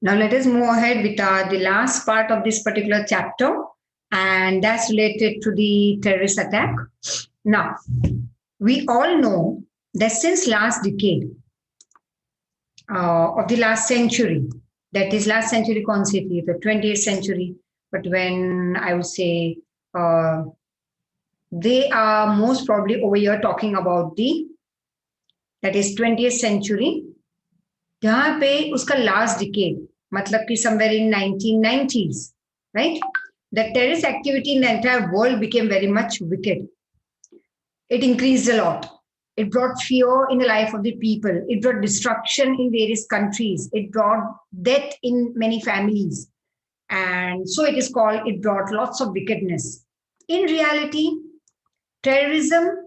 Now let us move ahead with the last part of this particular chapter, and that's related to the terrorist attack. Now, we all know that since last decade of the last century, that is last century कौन सी थी? The 20th century. But when I would say they are most probably over here talking about the that is 20th century. जहाँ पे उसका last decade मतलब कि somewhere in 1990s, right? The terrorist activity in the entire world became very much wicked. It increased a lot. It brought fear in the life of the people. It brought destruction in various countries. It brought death in many families. And so it is called, it brought lots of wickedness. In reality, terrorism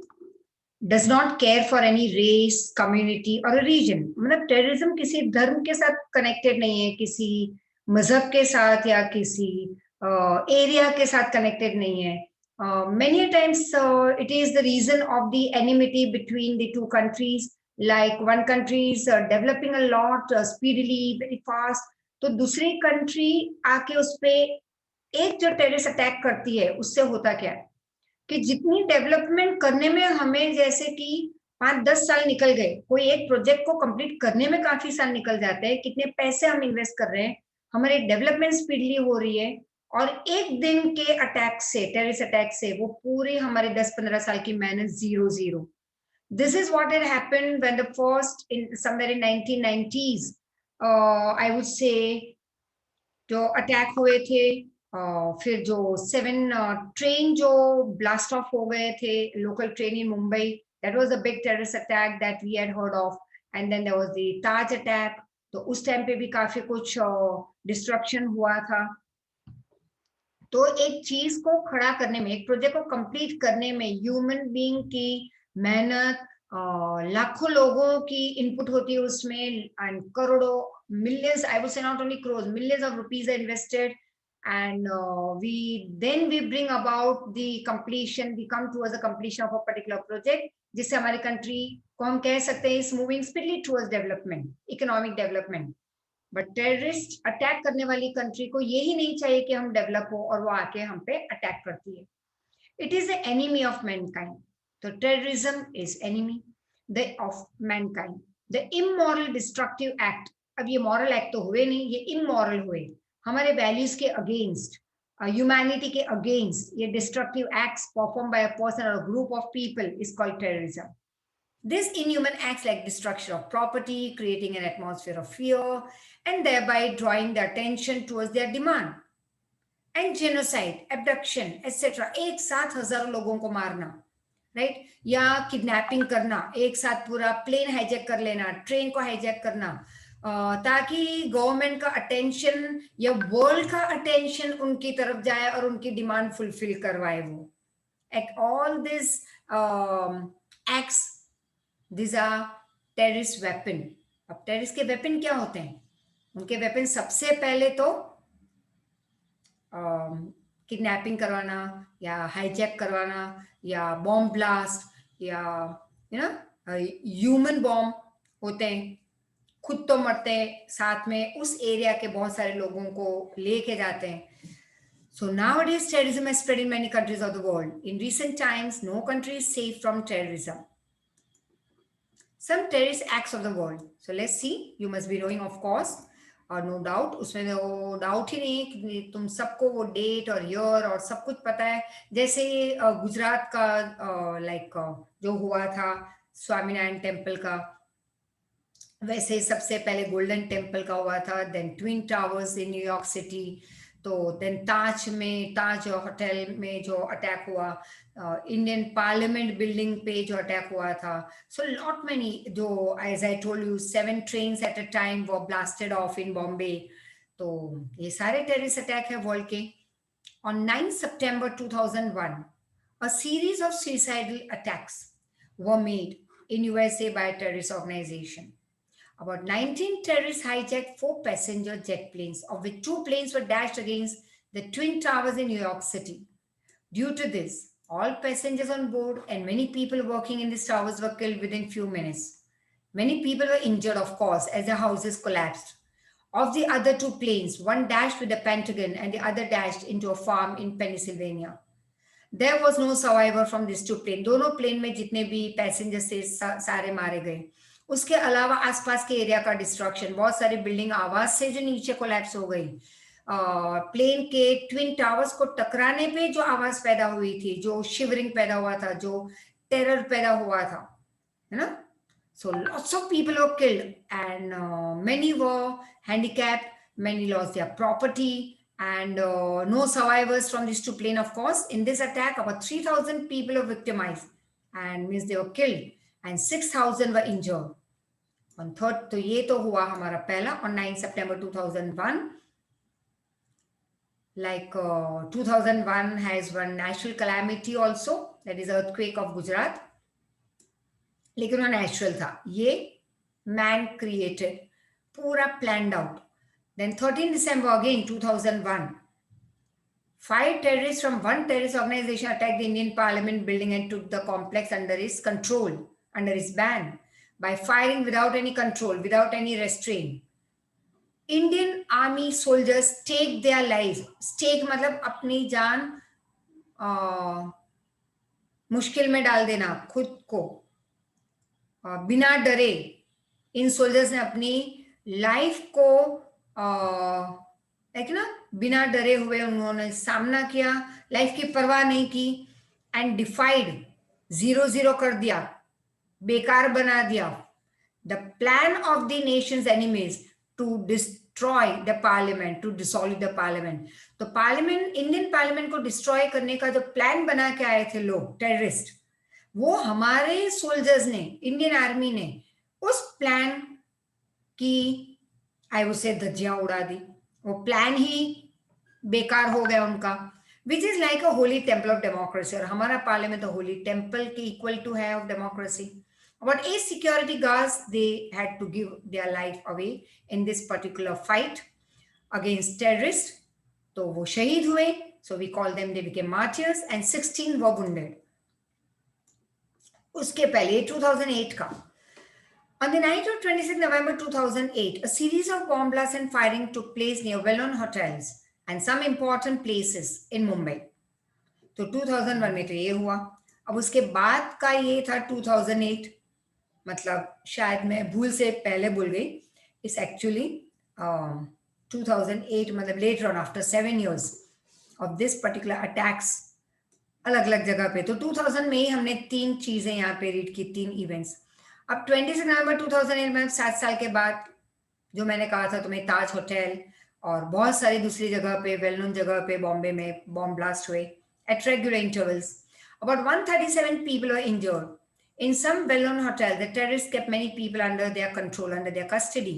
does not care for any race, community or a region. मतलब terrorism किसी धर्म के साथ connected नहीं है, किसी मजहब के साथ या किसी area के साथ connected नहीं है. Many times it is the reason of the enmity between the two countries. Like one country is developing a lot speedily, very fast. तो दूसरी country आके उस पे एक जो terrorist attack करती है, उससे होता क्या है कि जितनी डेवलपमेंट करने में हमें जैसे कि 5-10 साल निकल गए, कोई एक प्रोजेक्ट को कंप्लीट करने में काफी साल निकल जाते हैं, कितने पैसे हम इन्वेस्ट कर रहे हैं, हमारी डेवलपमेंट स्पीडली हो रही है और एक दिन के अटैक से, टेररिस्ट अटैक से वो पूरी हमारे 10-15 साल की मेहनत zero. This is what had happened when the first in somewhere in 1990s I would say जो अटैक हुए थे, फिर जो 7 ट्रेन जो ब्लास्ट ऑफ हो गए थे, local train in Mumbai, that was a big terrorist attack that we had heard of. And then there was the Taj attack. तो उस टाइम पे भी काफी कुछ डिस्ट्रक्शन हुआ था. तो एक चीज को खड़ा करने में, एक प्रोजेक्ट को कंप्लीट करने में ह्यूमन बीइंग की मेहनत, लाखों लोगों की इनपुट होती है उसमें, एंड करोड़ों, millions, I would say not only crores, millions of rupees are invested, and we bring about the completion, we come towards the completion of a particular project, जिससे हमारी country को हम कह सकते हैं is moving speedily towards development, economic development. But terrorist attack करने वाली country को यही नहीं चाहिए कि हम डेवलप हो और वो आके हम पे अटैक करती है. It is the enemy of mankind. तो terrorism is enemy the of mankind. The immoral destructive act. अब ये मॉरल एक्ट तो हुए नहीं, ये इमोरल हुए, हमारे वैल्यूज के अगेंस्ट, ह्यूमैनिटी के अगेंस्ट. ये destructive acts perform by a person और group of people is called terrorism. This inhuman acts like destruction of property, creating an atmosphere of fear, and thereby drawing the attention towards their demand. And genocide, abduction, etc. एक साथ हजारों लोगों को मारना, right? या kidnapping करना, एक साथ पूरा प्लेन हाईजैक कर लेना, ट्रेन को हाईजैक करना, ताकि गवर्नमेंट का अटेंशन या वर्ल्ड का अटेंशन उनकी तरफ जाए और उनकी डिमांड फुलफिल करवाए वो. All these acts, these are terrorist weapon. अब टेररिस्ट के वेपन क्या होते हैं? उनके वेपन सबसे पहले तो किडनैपिंग करवाना या हाईजैक करवाना या बॉम्ब ब्लास्ट या ह्यूमन बॉम्ब होते हैं, खुद तो मरते हैं, साथ में उस एरिया के बहुत सारे लोगों को लेके जाते हैं. So nowadays terrorism has spread in many countries of the world. In recent times, no country is safe from terrorism. Some terrorist acts of the world. So let's see. You must be knowing, of course, और no doubt, उसमें वो doubt ही नहीं कि तुम सबको वो date और year और सब कुछ पता है. जैसे गुजरात का लाइक जो हुआ था स्वामीनारायण टेम्पल का, वैसे सबसे पहले गोल्डन टेम्पल का हुआ था, then twin towers in New York city, तो देन ताज होटल में जो अटैक हुआ, इंडियन पार्लियामेंट बिल्डिंग पे जो अटैक हुआ था. सो लॉट मेनी, जो as I told you 7 trains at a time वो ब्लास्टेड ऑफ इन बॉम्बे. तो ये सारे टेररिस्ट अटैक है वर्ल्ड के. On 9 September 2001, a series of suicidal attacks were made in USA by a terrorist organization. About 19 terrorists hijacked 4 passenger jet planes, of which 2 planes were dashed against the Twin Towers in New York City. Due to this, all passengers on board and many people working in these towers were killed within few minutes. Many people were injured, of course, as their houses collapsed. Of the other two planes, one dashed with the Pentagon and the other dashed into a farm in Pennsylvania. There was no survivor from these two planes. दोनों plane में जितने भी passengers थे सारे मारे गए. उसके अलावा आसपास के एरिया का डिस्ट्रक्शन, बहुत सारी बिल्डिंग आवाज से जो नीचे कोलैप्स हो गई. प्लेन के ट्विन टावर्स को टकराने पे जो आवाज पैदा हुई थी, जो शिवरिंग पैदा हुआ था, जो टेरर पैदा हुआ था, है ना. So lots of people were killed and many were handicapped, many lost their property, and no survivors from this two plane, of course. In this attack, about 3,000 people were victimized and means they were killed and 6,000 were injured. On third, तो ये तो हुआ हमारा पहला on 9 September 2001. Like 2001 has one natural calamity also, that is earthquake of Gujarat. लेकिन वो natural था, ये मैन क्रिएटेड, पूरा planned out. Then 13 December again 2001, 5 terrorists from one terrorist organization attacked the Indian Parliament building and took the complex under its control, under its ban, by firing without any control, without any restraint. Indian army soldiers stake their lives. Stake मतलब अपनी जान मुश्किल में डाल देना खुद को, बिना डरे इन सोल्जर्स ने अपनी लाइफ को एक ना बिना डरे हुए उन्होंने सामना किया, लाइफ की परवाह नहीं की, एंड डिफाइड, 0-0 कर दिया, बेकार बना दिया the plan of the nation's enemies to destroy the parliament, to dissolve the parliament. तो पार्लियामेंट, इंडियन पार्लियामेंट को डिस्ट्रॉय करने का जो प्लान बना के आए थे लोग टेररिस्ट, वो हमारे सोल्जर्स ने, इंडियन आर्मी ने उस प्लान की आई वुड से धज्जियां उड़ा दी. वो प्लान ही बेकार हो गया उनका, which is like a Holi temple of democracy. और हमारा पार्लियामेंट तो होली टेम्पल के इक्वल टू है of democracy. About 8 security guards, they had to give their life away in this particular fight against terrorists. तो वो शहीद हुए, so we call them, they became martyrs, and 16 were wounded. उसके पहले 2008 का, on the night of 26 November 2008, a series of bomb blasts and firing took place near well-known hotels and some important places in Mumbai. तो 2001 में तो ये हुआ. अब उसके बाद का ये था 2008, मतलब शायद मैं भूल से पहले भूल गई. इट्स एक्चुअली 2008, मतलब later on after 7 years of this particular attacks अलग अलग जगह पे. तो 2000 में ही हमने 3 चीजें यहाँ पे रीड की, 3 इवेंट्स. अब 26 नवंबर 2008 में 7 साल के बाद जो मैंने कहा था तुम्हें, ताज होटल और बहुत सारी दूसरी जगह पे, वेल नोन जगह पे बॉम्बे में बॉम्ब ब्लास्ट हुए at regular intervals. About 137 people were injured. In some well-known hotels, the terrorists kept many people under their control, under their custody.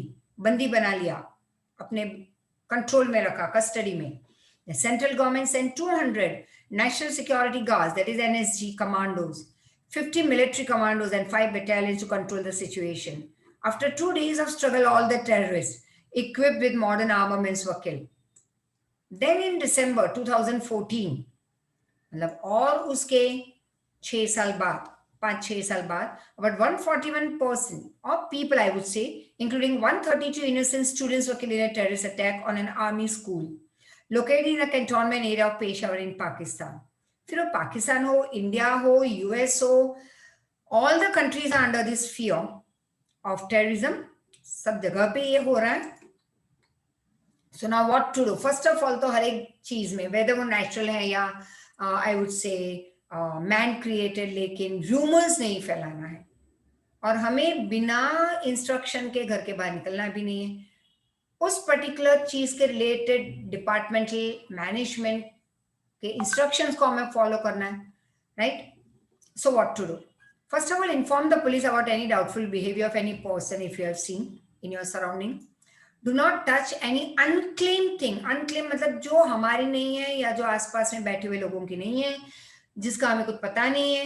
बंदी बना लिया, अपने कंट्रोल में रखा, कस्टडी में. The central government sent 200 national security guards, that is NSG commandos, 50 military commandos and 5 battalions to control the situation. After 2 days of struggle, all the terrorists equipped with modern armaments were killed. Then in December 2014, मतलब और उसके 6 साल बाद, 5-6 साल बाद, about 141% of people, I would say, including 132 innocent students, were killed in a terrorist attack on an army school located in the cantonment area of Peshawar in Pakistan. फिर वो पाकिस्तान हो, इंडिया हो, US हो, all the countries are under this fear of terrorism. सब जगह पे ये हो रहा है. So now what to do? First of all, तो हर एक चीज में, whether वो natural है या I would say man created, लेकिन rumors नहीं फैलाना है. और हमें बिना इंस्ट्रक्शन के घर के बाहर निकलना भी नहीं है. उस पर्टिकुलर चीज के रिलेटेड डिपार्टमेंटल मैनेजमेंट के इंस्ट्रक्शंस को हमें फॉलो करना है, right? So what to do? First of all, inform the police about any doubtful behaviour of any person if you have seen in your surrounding. Do not touch any unclaim thing. Unclaim मतलब जो हमारी नहीं है या जो आसपास में बैठे हुए लोगों की नहीं है, जिसका हमें कुछ पता नहीं है,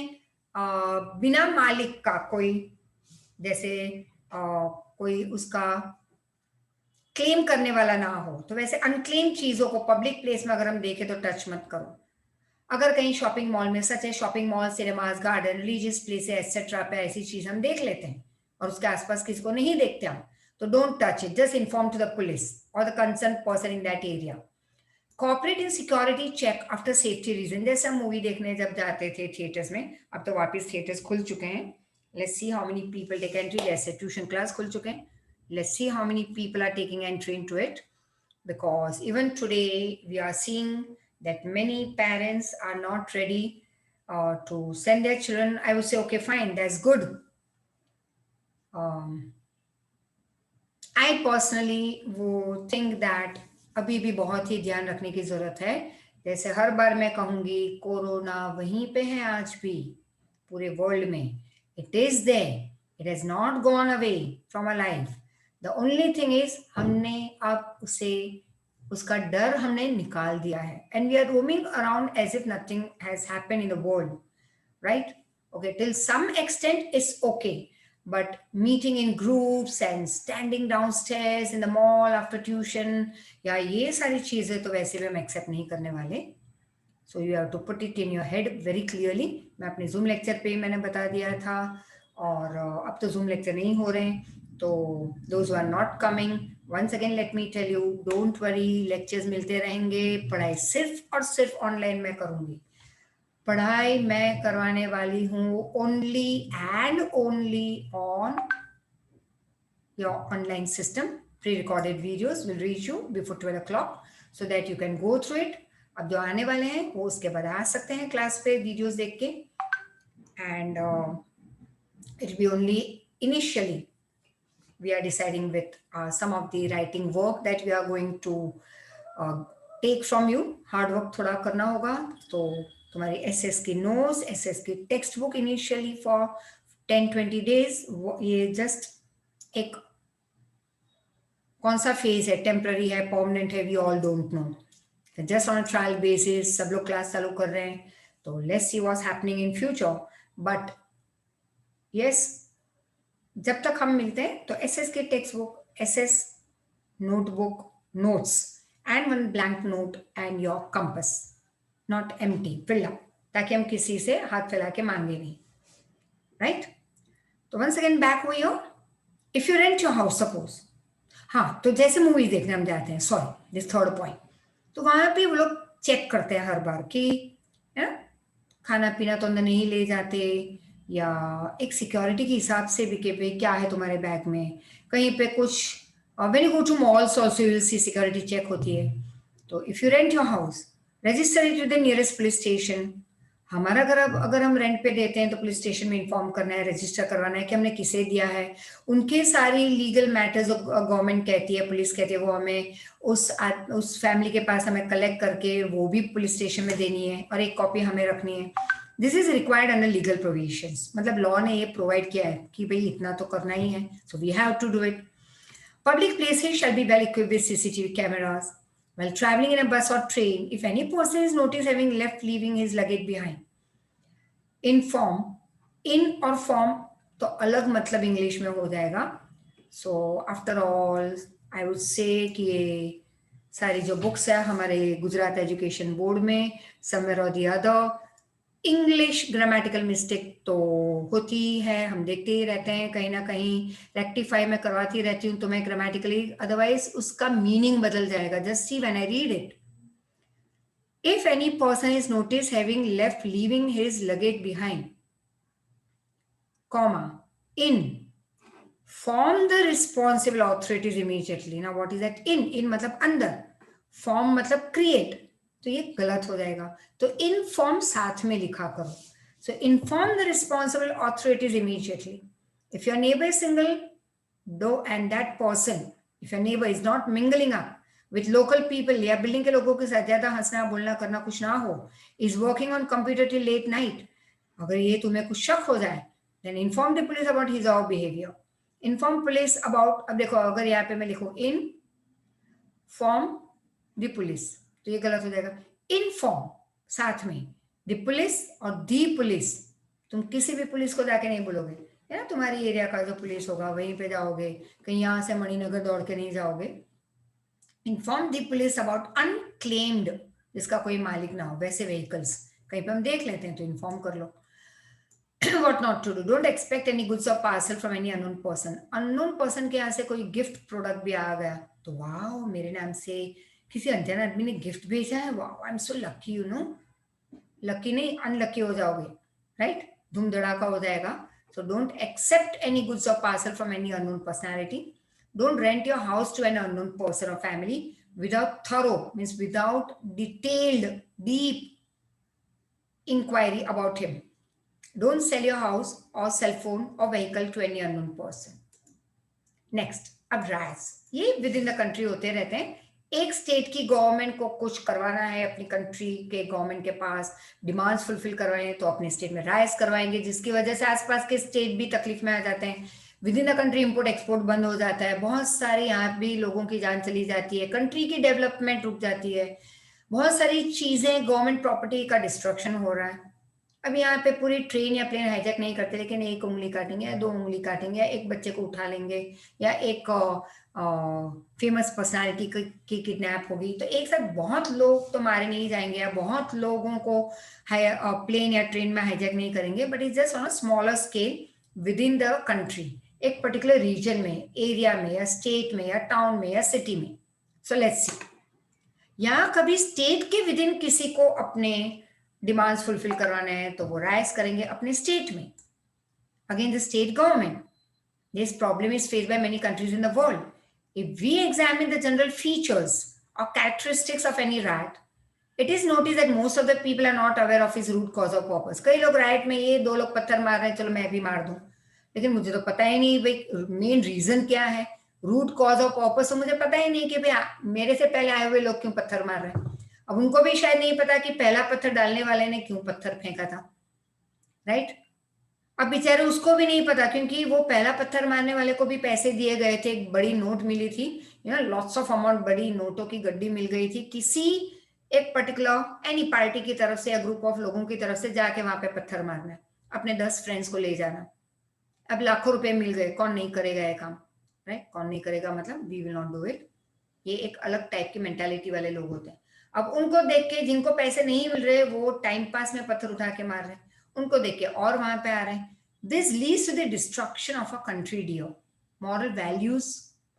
बिना मालिक का कोई, जैसे कोई उसका क्लेम करने वाला ना हो. तो वैसे अनक्लेम चीजों को पब्लिक प्लेस में अगर हम देखें तो टच मत करो. अगर कहीं शॉपिंग मॉल में, सच है shopping mall, cinemas, garden, religious place etcetera पे ऐसी चीज हम देख लेते हैं और उसके आसपास किसी को नहीं देखते हम, तो don't touch it, just inform to the police और the concern person in that area. Corporate in security check after safety reason. जैसे हम मूवी देखने जब जाते थे थिएटर्स में, अब तो वापस थिएटर्स खुल चुके हैं. Let's see how many people take entry. जैसे ट्यूशन क्लास खुल चुके हैं. Let's see how many people are taking entry into it, because even today we are seeing that many parents are not ready to send their children. I would say, okay, fine, that's good. I personally would think that अभी भी बहुत ही ध्यान रखने की जरूरत है. जैसे हर बार मैं कहूंगी, कोरोना वहीं पे है आज भी पूरे वर्ल्ड में. It is there, it has not gone away from our life. The only thing is हमने अब उसे, उसका डर हमने निकाल दिया है. And we are roaming around as if nothing has happened in the world, right? Okay, till some extent it's okay, but meeting in groups and standing downstairs in the mall after tuition, या ये सारी चीजें तो वैसे भी हम accept नहीं करने वाले. So you have to put it in your head very clearly. मैं अपने जूम लेक्चर पे मैंने बता दिया था, और अब तो जूम लेक्चर नहीं हो रहे हैं. तो those who are not coming, once again let me tell you, don't worry, lectures मिलते रहेंगे. पढ़ाई सिर्फ और सिर्फ ऑनलाइन में करूंगी. पढ़ाई मैं करवाने वाली हूँ only and only on your online system. Pre recorded videos will reach you before 12 o'clock so that you can go through it. अब जो आने वाले हैं वो उसके बाद आ सकते हैं क्लास पे वीडियोस देख के. And it be only initially we are deciding with some of the writing work that we are going to take from you. Hard work थोड़ा करना होगा. तो तुम्हारी एसएस की नोट्स, एसएस की text book initially for 10-20 days, ये just एक कौन सा फेज है, टेम्पररी है, परमानेंट है, we all don't know. Just on trial basis सब लोग क्लास चालू कर रहे हैं. तो let's see what's happening in future. But yes, जब तक हम मिलते हैं तो एसएस की text book, S S notebook, notes and one blank note and your compass, not empty, fill up, ताकि हम किसी से हाथ फैला के मांगे नहीं, राइट? तो वंस अगेन बैक हुई हो. If you rent your house suppose, हाँ, तो जैसे मूवी देखने हम जाते हैं, सॉरी दिस थर्ड पॉइंट, तो वहां पे वो लोग चेक करते हैं हर बार कि खाना पीना तो अंदर नहीं ले जाते, या एक सिक्योरिटी के हिसाब से भी कि भाई क्या है तुम्हारे बैग में. कहीं पे कुछ, when you go to malls also you will see security check होती है. तो if you rent your house, register it with the nearest police station. हमारा घर अब अगर हम रेंट पे देते हैं तो पुलिस स्टेशन में इन्फॉर्म करना है, रजिस्टर करवाना है कि हमने किसे दिया है. उनके सारी लीगल मैटर्स गवर्नमेंट कहती है, पुलिस कहती है, वो हमें उस फैमिली के पास हमें कलेक्ट करके वो भी पुलिस स्टेशन में देनी है, और एक कॉपी हमें रखनी है. This is required under legal provisions. मतलब लॉ ने ये प्रोवाइड किया है कि भाई इतना तो करना ही है, so we have to do it. Public places shall be well equipped with CCTV cameras. While traveling in a bus or train, if any person is noticed having left leaving his luggage behind, inform. In और form तो अलग मतलब English में हो जाएगा. So after all I would से कि ये सारी जो बुक्स है हमारे गुजरात एजुकेशन बोर्ड में, समवेयर और the other, English grammatical mistake तो होती है, हम देखते ही रहते हैं, कहीं ना कहीं रेक्टिफाई मैं करवाती रहती हूँ तो मैं ग्रामेटिकली, अदरवाइज उसका मीनिंग बदल जाएगा. Just see when I read it, if any person is notice having left leaving his luggage behind, comma, inform the responsible authorities immediately. Now what is that in मतलब अंदर, form मतलब create, तो ये गलत हो जाएगा. तो inform साथ में लिखा करो. So inform the responsible authorities immediately. If your neighbor is single, though, and that person, if your neighbor is not mingling up with local people, या बिल्डिंग के लोगों के साथ ज्यादा हंसना बोलना करना कुछ ना हो, is working on computer till late night, अगर ये तुम्हें कुछ शक हो जाए, then inform the police about his or her behavior. Inform police about, अब देखो अगर यहाँ पे मैं लिखूं inform the police, तो ये गलत हो जाएगा. Inform साथ में the police और the police, तुम किसी भी पुलिस को जाके नहीं बोलोगे, है ना, तुम्हारी एरिया का जो पुलिस होगा वहीं पे जाओगे, कहीं यहाँ से मणिनगर दौड़ के नहीं जाओगे. Inform the police about unclaimed, जिसका कोई मालिक ना हो, वैसे व्हीकल्स कहीं पे हम देख लेते हैं तो इन्फॉर्म कर लो. what not to do. Don't expect any goods or parcel from any unknown person. Unknown person के यहाँ से कोई गिफ्ट प्रोडक्ट भी आ गया तो वाह, मेरे नाम से किसी अनजान आदमी ने गिफ्ट भेजा है, वाह, I am so lucky, you know. Lucky नहीं, अनलकी हो जाओगे, राइट? धूम धड़ाका हो जाएगा. So don't accept any goods or parcel from any unknown personality. Don't rent your house to an unknown person or family without thorough, means without detailed, deep inquiry about him. Don't sell your house or cell phone or vehicle to any unknown person. Next, अब rights ये with in the country होते रहते हैं. एक state की government को कुछ करवाना है, अपनी कंट्री के गवर्नमेंट के पास डिमांड्स फुलफिल करवाए तो अपने स्टेट में राइट्स करवाएंगे, जिसकी वजह से आसपास के स्टेट भी तकलीफ में आ जाते हैं. With in the country import export बंद हो जाता है, बहुत सारे यहाँ भी लोगों की जान चली जाती है, कंट्री की डेवलपमेंट रुक जाती है, बहुत सारी चीजें, गवर्नमेंट प्रॉपर्टी का डिस्ट्रक्शन हो रहा है. अब यहाँ पे पूरी ट्रेन या प्लेन हाईजैक नहीं करते, लेकिन एक उंगली काटेंगे या दो उंगली काटेंगे या एक बच्चे को उठा लेंगे या एक फेमस पर्सनालिटी की किडनैप होगी तो एक साथ बहुत लोग तो मारे नहीं जाएंगे या बहुत लोगों को प्लेन या ट्रेन में हाईजैक नहीं करेंगे, but it's just on a smaller scale with in the country, एक पर्टिकुलर रीजन में, एरिया में या स्टेट में या टाउन में या सिटी में. सो लेट्स सी, यहाँ कभी स्टेट के विद इन किसी को अपने डिमांड्स फुलफिल करवाने हैं तो वो राइट्स करेंगे अपने स्टेट में against the state government. This problem is faced by many countries in the world. If we examine the general features और characteristics of any right, it is notice that most of the people are not aware of his root cause of purpose. कई लोग right में ये दो लोग पत्थर मार रहे हैं, चलो मैं भी मार दूं, लेकिन मुझे तो पता ही नहीं भाई मेन रीजन क्या है, रूट कॉज ऑफ पर्पस तो मुझे पता ही नहीं कि भाई मेरे से पहले आए हुए लोग क्यों पत्थर मार रहे हैं. अब उनको भी शायद नहीं पता कि पहला पत्थर डालने वाले ने क्यों पत्थर फेंका था, राइट? अब बेचारे उसको भी नहीं पता, क्योंकि वो पहला पत्थर मारने वाले को भी पैसे दिए गए थे, एक बड़ी नोट मिली थी, you know, lots of amount, बड़ी नोटों की गड्डी मिल गई थी किसी एक पर्टिकुलर एनी पार्टी की तरफ से या ग्रुप ऑफ लोगों की तरफ से, जाके वहां पे पत्थर मारना, अपने 10 फ्रेंड्स को ले जाना. अब लाखों रुपए मिल गए, कौन नहीं करेगा ये काम, राइट? कौन नहीं करेगा मतलब we will not do it. ये एक अलग टाइप की मेंटालिटी वाले लोग होते हैं. अब उनको देख के, जिनको पैसे नहीं मिल रहे वो टाइम पास में पत्थर उठा के मार रहे हैं, उनको देख के और वहां पे आ रहे हैं. This leads to the destruction of a country dear. Moral values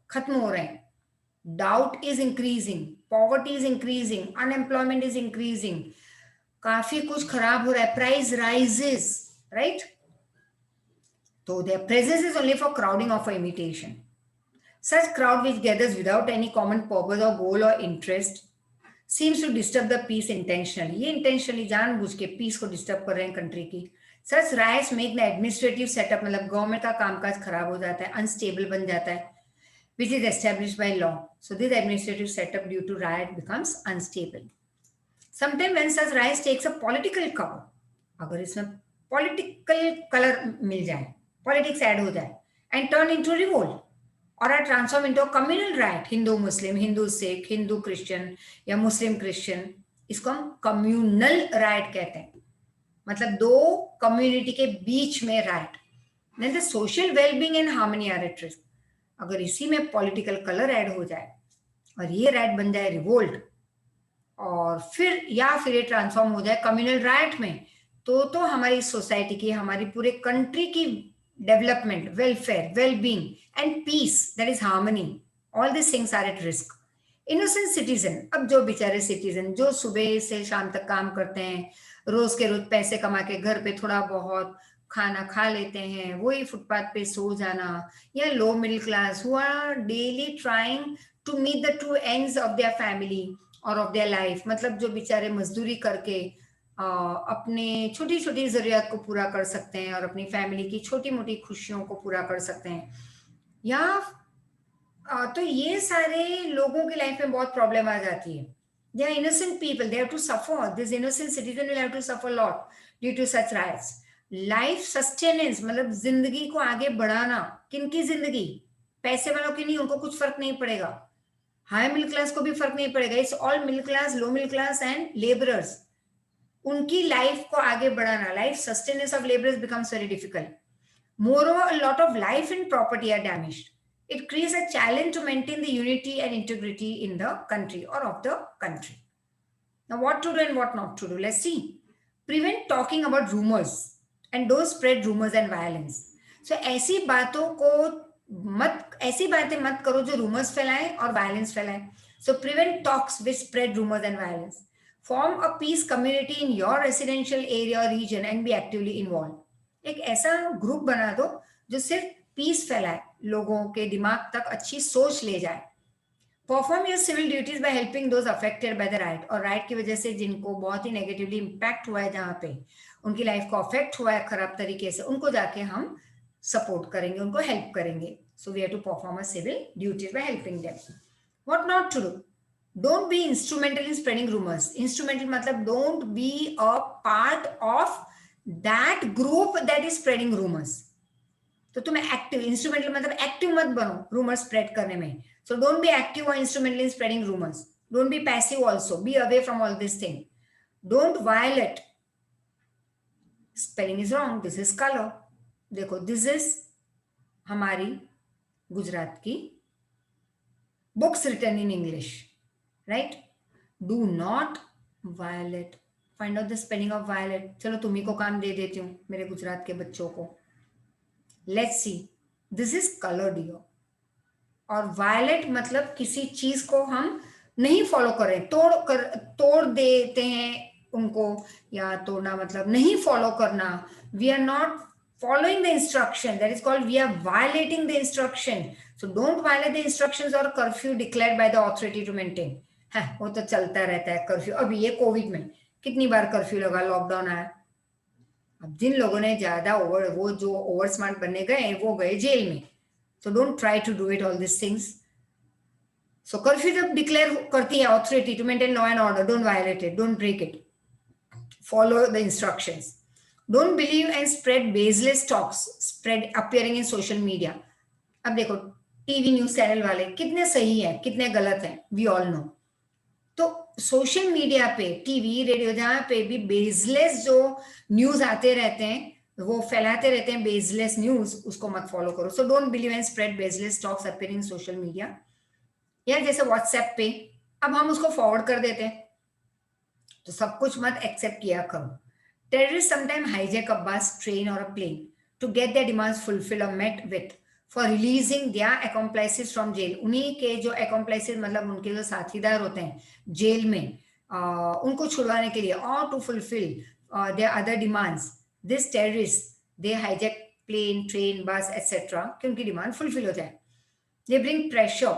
खत्म हो रहे हैं, doubt is increasing, poverty is increasing, unemployment is increasing, काफी कुछ खराब हो रहा है, प्राइस राइजेस, राइट? तो their presence is only for crowding of a imitation. Such crowd which gathers without any common purpose or goal or interest seems to disturb the peace intentionally. ये intentionally जानबूझ के peace को disturb कर रहे हैं country की. Such riots make the administrative setup, मतलब government का कामकाज खराब हो जाता है, unstable बन जाता है, which is established by law. So this administrative setup due to riot becomes unstable. Sometimes when such riots takes a political cover, अगर इसमें political color मिल जाए, politics add हो जाए, and turn into revolt, और are transform into communal riot, Hindu Muslim, Hindu Sikh, Hindu Christian या Muslim Christian, इसको हम communal right कहते हैं, मतलब दो कम्युनिटी के बीच में riot. Then the social wellbeing and harmony are at risk. अगर इसी में पॉलिटिकल कलर ऐड हो जाए और ये राइट बन जाए रिवोल्ट, और फिर या फिर ये ट्रांसफॉर्म हो जाए कम्युनल राइट में, तो हमारी सोसाइटी की, हमारी पूरे कंट्री की development, welfare, well-being and peace, that is harmony, all these things are at risk. Innocent citizen, अब जो बेचारे सिटीजन जो सुबह से शाम तक काम करते हैं, रोज के रोज पैसे कमा के घर पे थोड़ा बहुत खाना खा लेते हैं, वही फुटपाथ पे सो जाना, या low middle class who are daily trying to meet the two ends of their family और ऑफ देयर लाइफ, मतलब जो बेचारे मजदूरी करके अपने छोटी छोटी जरूरत को पूरा कर सकते हैं और अपनी फैमिली की छोटी मोटी खुशियों को पूरा कर सकते हैं, या तो ये सारे लोगों की लाइफ में बहुत प्रॉब्लम आ जाती है. They are innocent people, they have to suffer, this innocent citizen will have to suffer lot due to such riots. Life sustenance, मतलब जिंदगी को आगे बढ़ाना, किनकी जिंदगी, पैसे वालों की नहीं, उनको कुछ फर्क नहीं पड़ेगा, हाई मिडिल क्लास को भी फर्क नहीं पड़ेगा, it's all middle class, low middle class and labourers, उनकी लाइफ को आगे बढ़ाना. Life sustenance of labourers becomes very difficult. Moreover, a lot of life and property are damaged. It creates a challenge to maintain the unity and integrity in the country or of the country. Now, what to do and what not to do? Let's see. Prevent talking about rumors and don't spread rumors and violence. So ऐसी बातें मत करो जो rumors फैलाएं और violence फैलाएं. So prevent talks which spread rumors and violence. Form a peace community in your residential area or region and be actively involved. एक ऐसा ग्रुप बना दो जो सिर्फ पीस फैलाए, लोगों के दिमाग तक अच्छी सोच ले जाए. Perform your civil duties by helping those affected by the riot. और राइट की वजह से जिनको बहुत ही नेगेटिवली इम्पैक्ट हुआ है, जहाँ पे उनकी लाइफ को अफेक्ट हुआ है खराब तरीके से, उनको जाके हम सपोर्ट करेंगे, उनको हेल्प करेंगे. So we have to perform a civil duties by helping them. What not to do? Don't be instrumental in spreading rumours. Instrumental मतलब don't be a part of that group that is spreading rumours. तो तुम active, instrumental मतलब active मत बनो rumour spread करने में. So don't be active or instrumental in spreading rumors. Don't be passive also. Be away from all this thing. Don't violate. Spelling is wrong. This is color. देखो, this is हमारी गुजरात की books written in English, right? Do not violate. Find out the spelling of violate. चलो तुम्ही को काम दे देती हूँ, मेरे गुजरात के बच्चों को. Let's see. This is color, dear. और वायलेट मतलब किसी चीज को हम नहीं फॉलो करें, तोड़ देते हैं उनको, या तोड़ना मतलब नहीं फॉलो करना. We are not following the instruction, that is called we are violating the instruction. So don't violate the instructions और curfew declared by the authority to maintain. है वो तो चलता रहता है कर्फ्यू. अभी ये कोविड में कितनी बार कर्फ्यू लगा, लॉकडाउन आया. अब जिन लोगों ने ज्यादा वो जो ओवर स्मार्ट बनने गए वो गए जेल में. So don't try to do it, all these things. So curfew जब declare करती है authority to maintain law and order, don't violate it, don't break it. Follow the instructions. Don't believe and spread baseless talks spread appearing in social media. अब देखो TV news channel वाले कितने सही है कितने गलत है, we all know. तो सोशल मीडिया पे, टीवी, रेडियो, जहाँ पे भी बेसलेस जो न्यूज आते रहते हैं, वो फैलाते रहते हैं बेसलेस न्यूज, उसको मत फॉलो करो. So don't believe and spread baseless talks appearing in social media. या जैसे व्हाट्सएप पे अब हम उसको फॉरवर्ड कर देते हैं, तो सब कुछ मत एक्सेप्ट किया करो. टेररिस्ट समटाइम हाईजैक अ बस, ट्रेन और a plane to get their demands fulfil और met with for releasing their accomplices from jail. उन्हीं के जो accomplices मतलब उनके जो साथीदार होते हैं जेल में, उनको छुड़वाने के लिए, और to fulfil their other demands. This terrorists, they hijack plane, train, bus, etc. कि उनकी डिमांड फुलफिल हो जाए. They bring pressure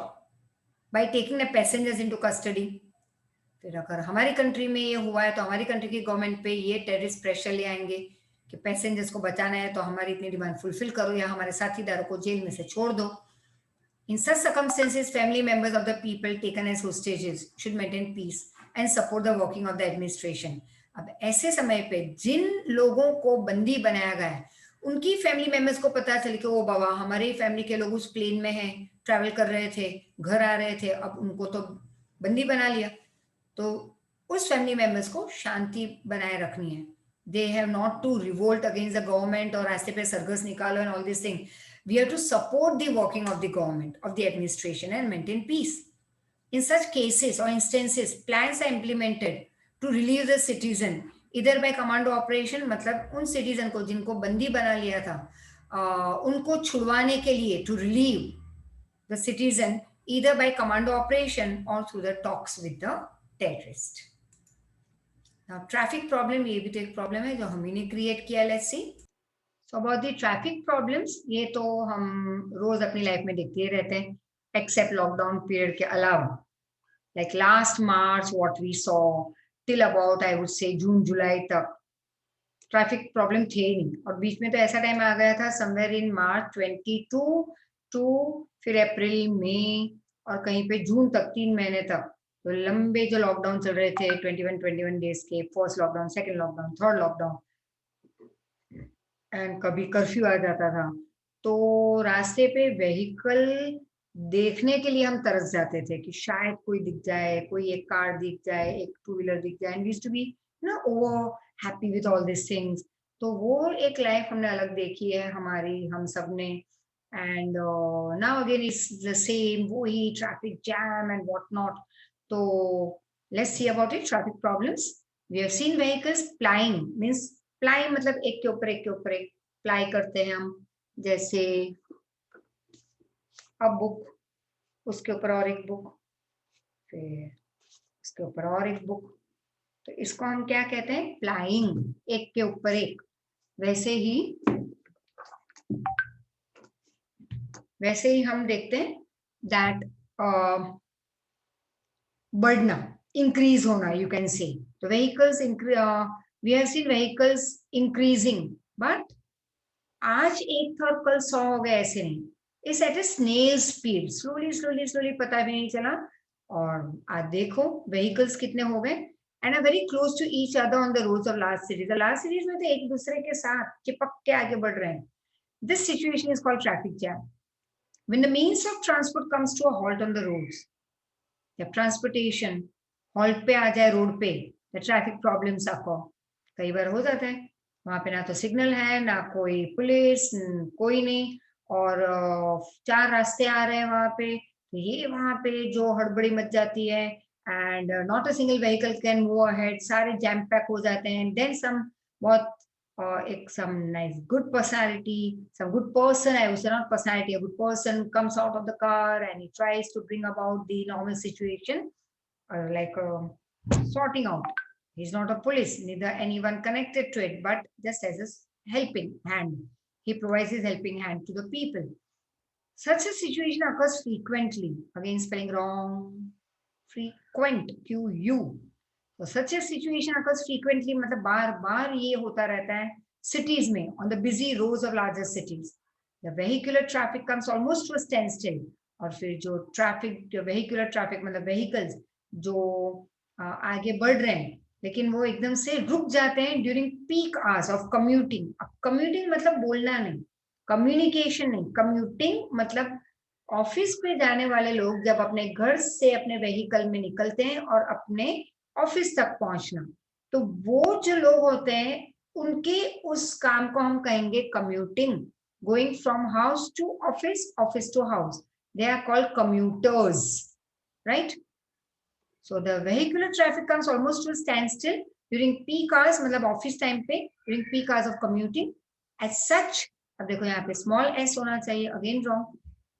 by taking the passengers into custody. फिर अगर हमारी कंट्री में ये हुआ है तो हमारी कंट्री की गवर्नमेंट पे ये टेररिस्ट प्रेशर ले आएंगे कि पैसेंजर्स को बचाना है तो हमारी इतनी डिमांड फुलफिल करो या हमारे साथीदारों को जेल में से छोड़ दो. In such circumstances, family members of the people taken as hostages should maintain peace and support the working of the administration. अब ऐसे समय पे जिन लोगों को बंदी बनाया गया है, उनकी फैमिली मेंबर्स को पता चले कि वो बाबा हमारे फैमिली के लोग उस प्लेन में हैं, ट्रैवल कर रहे थे, घर आ रहे थे, अब उनको तो बंदी बना लिया. तो उस फैमिली मेंबर्स को शांति बनाए रखनी है. They have not to revolt against the government और रास्ते पे सरगस निकालो and all this thing. We have to support the working of the government, of the administration, and maintain peace. In such cases or instances, plans are implemented to relieve the citizen, either by commando operation, मतलब उन citizen को जिनको बंदी बना लिया था, उनको छुड़वाने के लिए, to relieve the citizen, either by commando operation or through the talks with the terrorist. Now, traffic problem, ये भी तो एक problem है जो हम ही ने create किया. Let's see. So about the traffic problems, ये तो हम रोज अपनी लाइफ में देखते ही रहते हैं, except लॉकडाउन पीरियड के अलावा. Like last March, what we saw till about I would say जून जुलाई तक ट्रैफिक प्रॉब्लम थे ही नहीं. और बीच में तो ऐसा टाइम आ गया था समवेयर इन मार्च 22 टू फिर अप्रैल मई और कहीं पे जून तक, 3 महीने तक तो लंबे जो लॉकडाउन चल रहे थे 21 डेज के. First lockdown, second lockdown, third lockdown, and कभी कर्फ्यू आ जाता था. तो रास्ते पे व्हीकल देखने के लिए हम तरस जाते थे कि शायद कोई दिख जाए, कोई एक कार दिख जाए, एक टू व्हीलर दिख जाए, and we used to be over happy with all this things. तो वो एक लाइफ हमने अलग देखी है हमारी, हम सब ने. And now again it's the same, वही traffic jam and what not. तो let's see about it. Traffic problems, we have seen vehicles plying, means ply मतलब एक के ऊपर एक के ऊपर एक प्लाई करते हैं हम, जैसे अब बुक, उसके ऊपर और एक बुक, फिर उसके ऊपर और एक बुक, तो इसको हम क्या कहते हैं, प्लाइंग, एक के ऊपर एक। वैसे ही हम देखते हैं दैट बढ़ना, इंक्रीज होना, यू कैन से। तो vehicles we have seen vehicles increasing, but आज एक था और कल 100 हो गए, ऐसे नहीं। इस at a snail speed, slowly slowly slowly, पता भी नहीं चला। और आज देखो व्हीकल्स कितने हो गए, and are very close to each other on the roads of large cities. Large cities में तो एक दूसरे के साथ चिपक के आगे बढ़ रहे हैं। This situation is called traffic jam. When the means of transport comes to a halt on the roads, जब ट्रांसपोर्टेशन हॉल्ट पे आ जाए रोड पे, the traffic problems occur। कई बार हो जाता है वहां पे ना तो सिग्नल है, ना कोई पुलिस, कोई नहीं, और 4 रास्ते आ रहे हैं वहां पे, तो ये वहां पे जो हड़बड़ी मच जाती है, and not a single vehicle can move ahead, सारे जैम पैक हो जाते हैं। देन सम बहुत एक some nice good personality, some good person, I would say, not personality, a good person comes out of the car and he tries to bring about the normal situation, like sorting out. He's not a police, neither anyone connected to it, but just as a helping hand. He provides his helping hand to the people. Such a situation occurs frequently. Again, spelling wrong. Frequent, Q-U. तो such a situation occurs frequently, मतलब बार बार ये होता रहता है cities में, on the busy roads of larger cities. The vehicular traffic comes almost to a stand still. और फिर जो ट्रैफिक, जो वेहिकुलर ट्रैफिक मतलब व्हीकल्स जो आगे बढ़ रहे हैं, लेकिन वो एकदम से रुक जाते हैं during peak hours of commuting. अब कम्यूटिंग मतलब बोलना नहीं, कम्युनिकेशन नहीं, कम्यूटिंग मतलब ऑफिस पे जाने वाले लोग जब अपने घर से अपने व्हीकल में निकलते हैं और अपने ऑफिस तक पहुंचना, तो वो जो लोग होते हैं उनके उस काम को हम कहेंगे commuting. Going from house to office, office to house, they are called commuters, right? So the vehicular traffic comes almost to a standstill during peak hours, मतलब ऑफिस टाइम पे, during peak hours of commuting. As such, अब देखो यहाँ पे small s होना चाहिए, again wrong.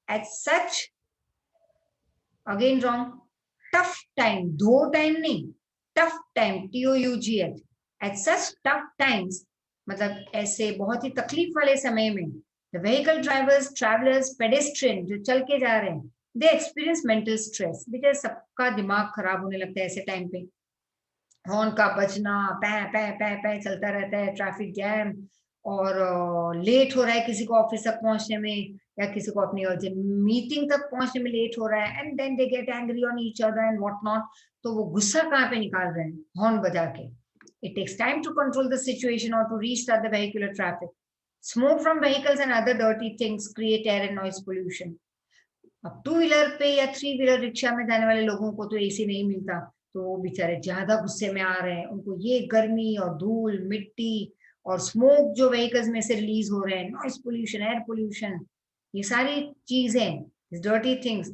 As such, again wrong. Tough time, दो time नहीं, tough time, TOUGH. At such tough times, मतलब ऐसे बहुत ही तकलीफ वाले समय में, the vehicle drivers, travelers, pedestrian जो चल के जा रहे हैं, they experience mental stress। बेचारे सबका दिमाग खराब होने लगता है ऐसे टाइम पे। हॉर्न का बजना, पै पै पै पै चलता रहता है, ट्रैफिक जैम, और लेट हो रहा है किसी को ऑफिस तक पहुंचने में, या किसी को अपनी अर्जेंट मीटिंग तक पहुंचने में लेट हो रहा है, and then they get angry on each other and what not. तो वो गुस्सा कहाँ पे निकाल रहे हैं? हॉर्न बजा के। It takes time to control the situation और to restart the vehicular traffic. Smoke from vehicles and other dirty things create air and noise pollution. अब 2 व्हीलर पे या 3 व्हीलर रिक्शा में जाने वाले लोगों को तो एसी नहीं मिलता, तो वो बेचारे ज्यादा गुस्से में आ रहे हैं। उनको ये गर्मी और धूल, मिट्टी और स्मोक जो व्हीकल्स में से रिलीज हो रहे हैं, नॉइस पोल्यूशन, एयर पोल्यूशन, ये सारी चीजें, डर्टी थिंग्स,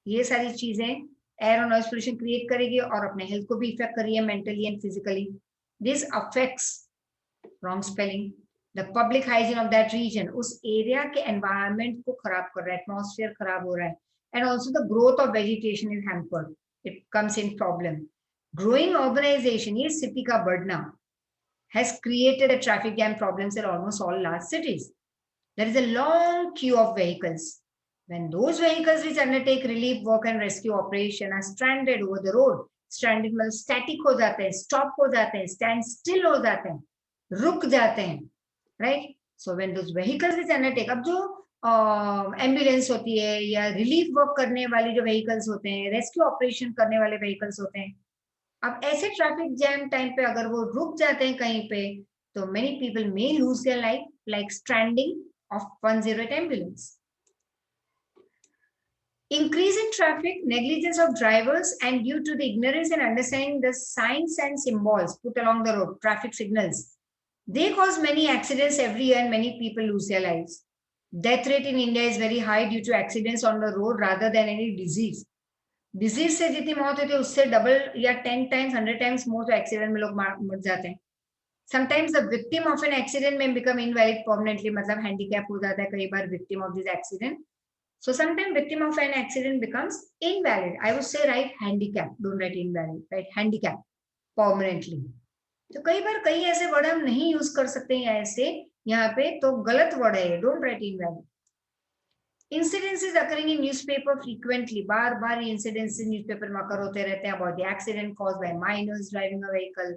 ये सारी चीजें एयर और नॉइस पोल्यूशन क्रिएट करेगी और अपने हेल्थ को भी इफेक्ट करिए, mentally and physically. This affects, wrong spelling, the public hygiene of that region, उस एरिया के एनवायरमेंट को खराब कर रहा है, एटमॉस्फेयर खराब हो रहा है, and also the growth of vegetation is hampered, it comes in problem. Growing organisation, ये सिटी का बढ़ना, has created a traffic jam problems in almost all large cities. There is a long queue of vehicles. When those vehicles which undertake relief work and rescue operation are stranded over the road, stranded मतलब static हो जाते हैं, stop हो जाते हैं, stand still हो जाते हैं, रुक जाते हैं, right? So when those vehicles which undertake, अब जो एम्बुलेंस होती है या रिलीफ वर्क करने वाले जो व्हीकल्स होते हैं, रेस्क्यू ऑपरेशन करने वाले व्हीकल्स होते हैं, अब ऐसे ट्रैफिक जैम टाइम पे अगर वो रुक जाते हैं कहीं पे, तो many people may lose their life, like stranding of 108 ambulance. Increase in traffic, negligence of drivers, and due to the ignorance and understanding the signs and symbols put along the road, traffic signals, they cause many accidents every year and many people lose their lives. Death rate in India is very high due to accidents on the road rather than any disease. Disease से जितनी मौत होती है उससे double या 10 times 100 times more तो accident में लोग मर जाते हैं। Sometimes the victim of an accident may become invalid permanently, मतलब handicap हो जाता है कई बार victim of this accident. So sometimes victim of an accident becomes invalid. I would say write handicap, don't write invalid, write handicap permanently. तो कई बार कई ऐसे word हम नहीं यूज कर सकते हैं ऐसे यहाँ पे, तो गलत वर्ड है, don't write invalid. Incidences occurring in newspaper frequently, बार बार ये incidences newspaper में occur होते रहते हैं about the accident caused by minors driving a vehicle.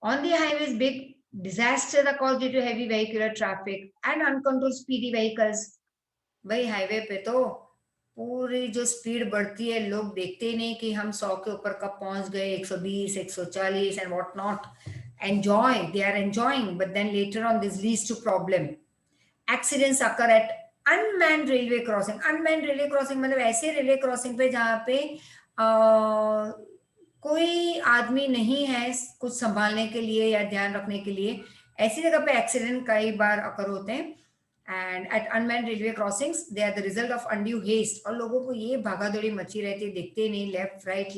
On the highways, big disasters are caused due to heavy vehicular traffic and uncontrolled speedy vehicles. भाई highway पे तो पूरी जो स्पीड बढ़ती है, लोग देखते ही नहीं कि हम 100 के ऊपर कब पहुंच गए, 120, 140 and what not. Enjoy, they are enjoying, but then later on this leads to problem. Accidents occur at unmanned railway crossing. Unmanned railway crossing मतलब ऐसे रेलवे क्रॉसिंग पे जहाँ पे कोई आदमी नहीं है कुछ संभालने के लिए या ध्यान रखने के लिए, ऐसी जगह पे एक्सीडेंट कई बार अकर होते हैं. And at unmanned railway crossings they are the result of undue haste, और लोगों को ये भागादौड़ी मची रहती है, देखते नहीं लेफ्ट राइट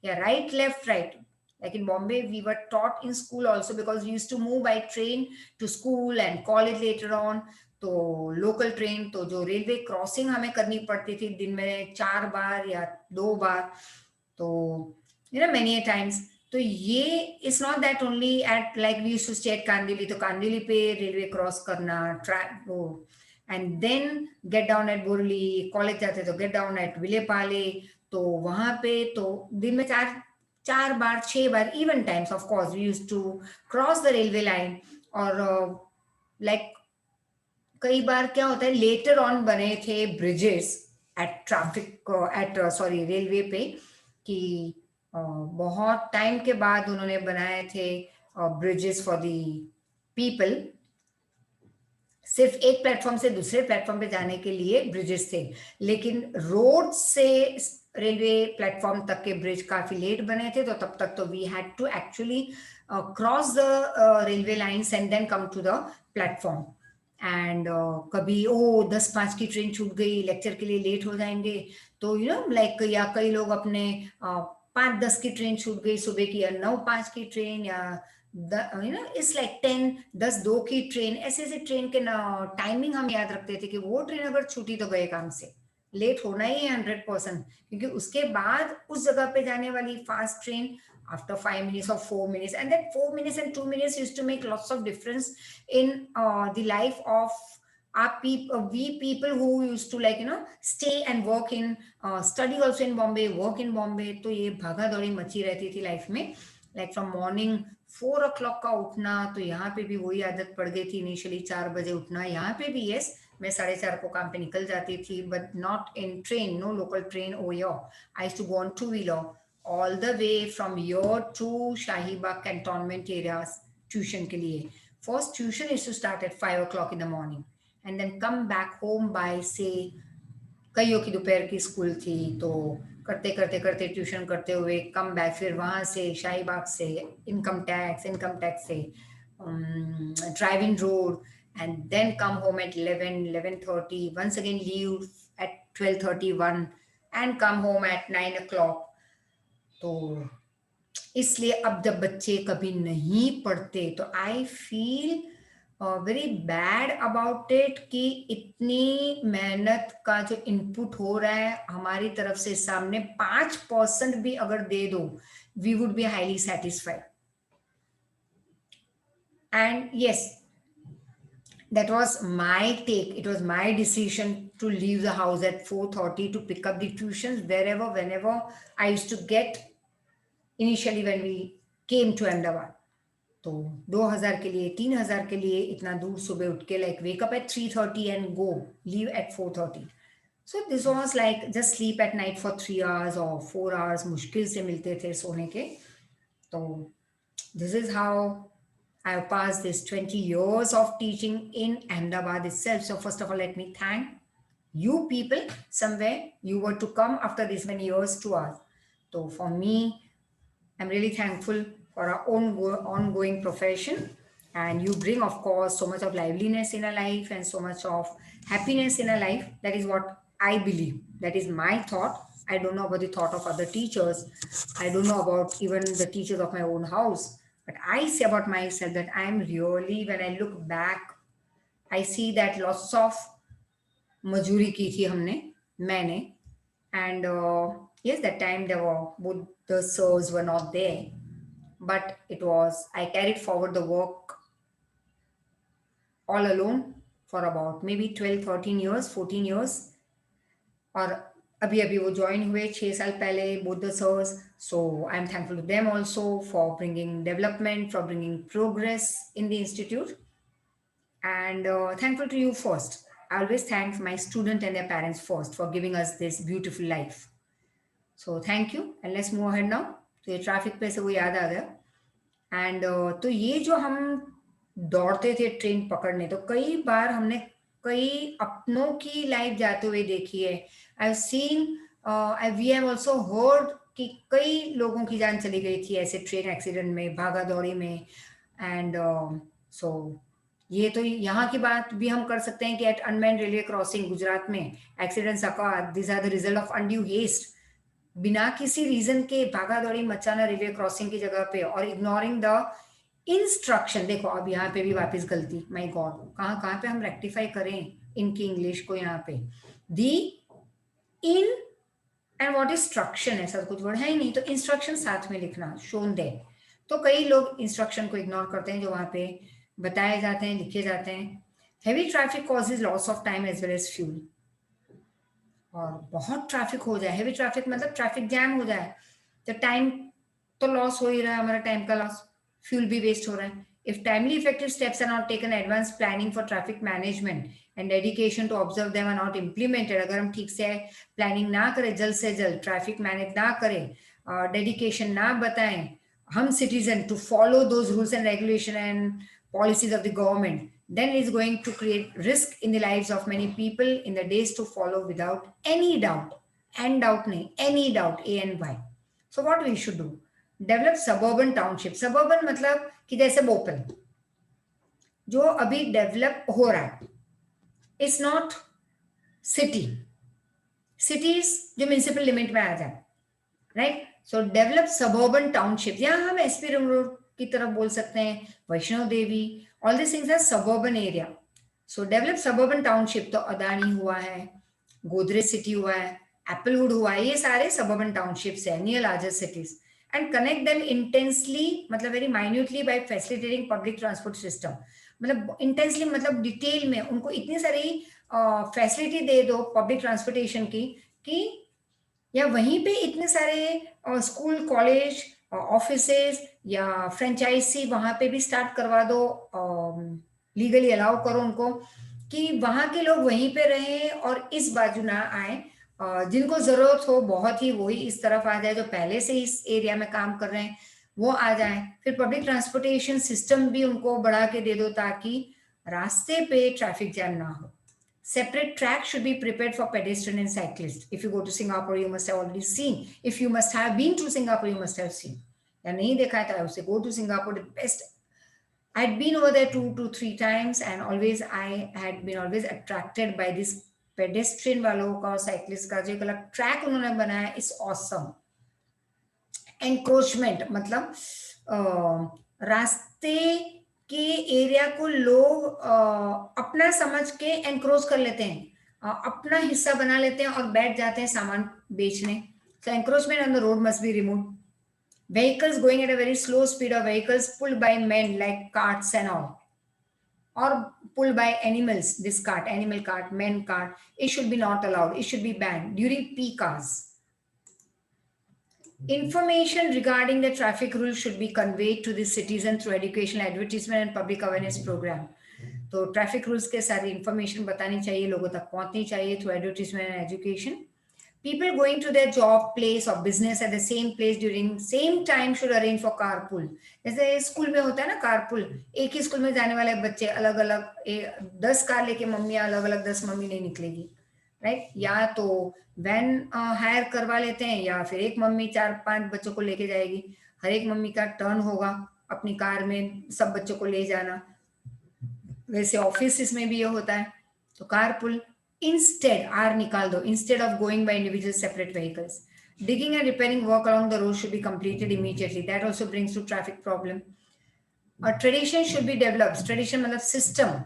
या right left right. Like in Bombay, we were taught in school also because we used to move by train to school and college later on. तो लोकल ट्रेन, तो जो रेलवे क्रॉसिंग हमें करनी पड़ती थी दिन में 4 बार या 2 बार, तो many a times. तो ये it's not that only at like we used to stay at Kandivali, तो कांदिवली पे रेलवे क्रॉस करना ट्रैक वो, and then get down at Borivali, college जाते तो गेट डाउन एट विलेपाले, तो वहां पे तो दिन में 4 बार 6 बार even times of course we used to cross the railway line. और लाइक कई बार क्या होता है, लेटर ऑन बने थे bridges at traffic at sorry railway पे, कि बहुत टाइम के बाद उन्होंने बनाए थे ब्रिजेस फॉर दी पीपल. सिर्फ एक प्लेटफॉर्म से दूसरे प्लेटफॉर्म पे जाने के लिए ब्रिजेस थे, लेकिन रोड से रेलवे प्लेटफॉर्म तक के ब्रिज काफी लेट बने थे, तो तब तक तो we had to actually cross the railway lines and then come to the platform. And कभी 10-5 की ट्रेन छूट गई, लेक्चर के लिए लेट हो जाएंगे, तो लाइक या कई लोग अपने 5-10 की ट्रेन छूट गई सुबह की, या 9-5 की ट्रेन, या इट्स लाइक 10-10-2 की ट्रेन, ऐसे ऐसे ट्रेन के टाइमिंग हम याद रखते थे कि वो ट्रेन अगर छूटी तो गए काम से, लेट होना ही है 100%, क्योंकि उसके बाद उस जगह पे जाने वाली fast train after 5 minutes or 4 minutes, and that 4 minutes and 2 minutes used to make lots of difference in the life of our people, we people who used to stay and work in study also in Bombay, work in Bombay. तो ये भागा दौड़ी मची रहती थी life में, like from morning 4 o'clock का उठना, तो यहाँ पे भी वही आदत पड़ गई थी इनिशियली 4 बजे उठना. यहाँ पे भी यस, मैं 4:30 को काम पे निकल जाती थी, but not in train, no local train over here. I used to go on 2-wheeler all the way from here to Shahibag cantonment areas tuition के लिए. First tuition is to start at 5 o'clock in the morning and then come back home by say, कईयों की दोपहर की school थी, तो करते करते करते ट्यूशन करते हुए कम बैक, फिर वहाँ से शाहीबाग से इनकम टैक्स से driving road, and then come home at 11:30, once again leave at 12:31 and come home at 9 o'clock. तो इसलिए अब जब बच्चे कभी नहीं पढ़ते तो I feel very bad about it, कि इतनी मेहनत का जो इनपुट हो रहा है हमारी तरफ से, सामने 5% भी अगर दे दो, we would be highly satisfied. And yes, that was my take, it was my decision to leave the house at 4:30 to pick up the tuitions whenever I used to get initially when we came to Ahmedabad. तो 2000 के लिए 3000 के लिए इतना दूर सुबह उठ के, like wake up at 3:30 and go, leave at 4:30. So this was like just sleep at night for 3 hours or 4 hours, मुश्किल से मिलते थे सोने के. तो this is how I have passed this 20 years of teaching in Ahmedabad itself. So first of all, let me thank you people. Somewhere you were to come after this many years to us. So for me, I'm really thankful for our own ongoing profession. And you bring, of course, so much of liveliness in our life and so much of happiness in our life. That is what I believe. That is my thought. I don't know about the thought of other teachers. I don't know about even the teachers of my own house. But I say about myself that I am really, when I look back, I see that lots of मजूरी की थी मैंने, and yes, that time there were both the sirs were not there, but it was, I carried forward the work all alone for about maybe 12, 13 years, 14 years. और अभी अभी वो join हुए 6 साल पहले, both the sirs. So I'm thankful to them also for bringing development, for bringing progress in the institute, and thankful to you first. I always thank my student and their parents first for giving us this beautiful life. So thank you, and let's move ahead now. तो ये traffic पे से वो याद आ गया. And तो ये जो हम दौड़ते थे ट्रेन पकड़ने, तो कई बार हमने कई अपनों की लाइफ जाते हुए देखी है. I have seen, we have also heard कि कई लोगों की जान चली गई थी ऐसे ट्रेन एक्सीडेंट में, भागा दौड़ी में. एंड सो ये तो यहाँ की बात भी हम कर सकते हैं कि at unmanned railway crossing Gujarat में accidents occur. This are the result of undue haste. बिना किसी रीजन के भागा दौड़ी मचाना रेलवे क्रॉसिंग की जगह पे, और इग्नोरिंग द इंस्ट्रक्शन. देखो अब यहाँ पे भी वापस गलती, माय गॉड, कहाँ कहाँ पे हम रेक्टिफाई करें इनकी इंग्लिश को. यहाँ पे दी इन एंड व्हाट इंस्ट्रक्शन, ऐसा कुछ वर्ड है ही नहीं, तो इंस्ट्रक्शन साथ में लिखना, शोन दे. तो कई लोग इंस्ट्रक्शन को इग्नोर करते हैं जो वहां पे बताए जाते हैं, लिखे जाते हैं. Heavy traffic causes loss of time as well as fuel. और बहुत ट्रैफिक हो जाए, हेवी ट्रैफिक मतलब ट्रैफिक जैम हो जाए, तो टाइम तो लॉस हो ही रहा है, हमारा टाइम का लॉस, फ्यूल भी वेस्ट हो रहा है. If timely effective steps are not taken, advance planning for traffic management and dedication to observe them are not implemented. अगर हम ठीक से प्लानिंग ना करें, जल्द से जल्द ट्रैफिक मैनेज ना करें, डेडिकेशन ना बताएं हम citizen to follow those rules and regulation and policies of the government, then it is going to create risk in the lives of many people in the days to follow without any doubt. And doubt nahi, any doubt, A and Y. So what we should do? Develop suburban township. Suburban मतलब कि जैसे भोपाल जो अभी develop हो रहा है, it's not city. Cities जो municipal limit में आ जाए, राइट. सो डेवलप सबर्बन टाउनशिप. यहाँ हम एसपी रिंग रोड की तरफ बोल सकते हैं, Vaishno Devi, all this things are suburban area. So develop suburban township. तो अदानी हुआ है, गोदरेज सिटी हुआ है, एप्पलवुड हुआ है, ये सारे सबर्बन टाउनशिप्स है near larger cities. And connect them intensely, मतलब very minutely, by facilitating public transport system. मतलब इंटेंसली मतलब डिटेल में उनको इतनी सारी फैसिलिटी दे दो पब्लिक ट्रांसपोर्टेशन की, कि या वहीं पे इतने सारे स्कूल, कॉलेज, ऑफिसेज या फ्रेंचाइजी वहां पे भी स्टार्ट करवा दो, लीगली अलाउ करो उनको कि वहां के लोग वहीं पे रहें और इस बाजू ना आए. जिनको जरूरत हो बहुत ही, वही इस तरफ आ जाए, जो पहले से इस एरिया में काम कर रहे हैं वो आ जाए. फिर पब्लिक ट्रांसपोर्टेशन सिस्टम भी उनको बढ़ा के दे दो ताकि रास्ते पे ट्रैफिक जैम ना हो. Separate track should be prepared for pedestrian and cyclists. If you go to Singapore, you must have already seen. If you must have been to Singapore, you must have seen. या नहीं देखा है तो I would say go to Singapore. The best. I'd been over there 2 to 3 times, and always I had been always attracted by this pedestrian वालों का और cyclist का जो एक अलग track उन्होंने बनाया is awesome. Encroachment मतलब रास्ते के एरिया को लोग अपना समझ के एनक्रोच कर लेते हैं, अपना हिस्सा बना लेते हैं और बैठ जाते हैं सामान बेचने. So encroachment on the road must be removed. Vehicles going at a very slow speed, or vehicles pulled by men like carts and all, or pulled by animals, this cart, animal cart, men cart, it should be not allowed. It should be banned during peak hours. Information regarding the traffic rules should be conveyed to the citizen through educational advertisement and public awareness program. तो traffic rules के सारी information बतानी चाहिए, लोगों तक पहुंचनी चाहिए through advertisement and education. People going to their job place or business at the same place during same time should arrange for carpool. जैसे स्कूल में होता है ना carpool, एक ही स्कूल में जाने वाले बच्चे अलग अलग 10 कार लेके मम्मियाँ अलग अलग 10 मम्मी नहीं निकलेगी, राइट. या तो वैन हायर करवा लेते हैं, या फिर एक मम्मी 4-5 बच्चों को लेके जाएगी. हर एक मम्मी का टर्न होगा अपनी कार में सब बच्चों को ले जाना. वैसे ऑफिस में भी ये होता है. तो कारपुल. Instead, R निकाल दो, instead of going by individual separate vehicles. Digging and repairing work along the road should be completed immediately. That also brings to traffic problem. A tradition should be developed. Tradition मतलब system.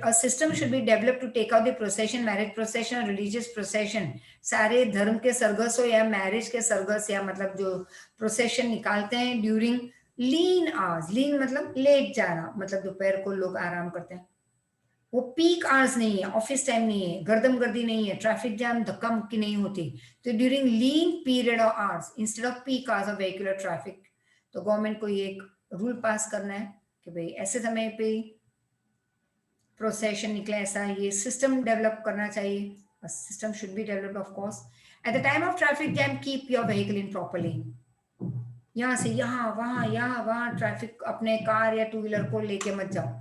A system should be developed to take out the procession, marriage procession, religious procession. सारे धर्म के सरगस हो या marriage के सरगस या मतलब जो प्रोसेशन निकालते हैं ड्यूरिंग लीन आवर्स. लीन मतलब लेट जाना, मतलब दोपहर को लोग आराम करते हैं. वो पीक आवर्स नहीं है, ऑफिस टाइम नहीं है, गर्दम गर्दी नहीं है, ट्रैफिक जैम धक्का मुक्की नहीं होती. तो during lean period of hours instead off peak hours of vehicular traffic, तो गवर्नमेंट को ये एक रूल पास करना है कि भाई ऐसे समय पे प्रोसेशन निकले, ऐसा ये सिस्टम डेवलप करना चाहिए. System should be developed of course. At the time of traffic jam keep your vehicle in proper lane. यहाँ से यहाँ वहाँ ट्रैफिक अपने कार या टू व्हीलर को लेके मत जाओ.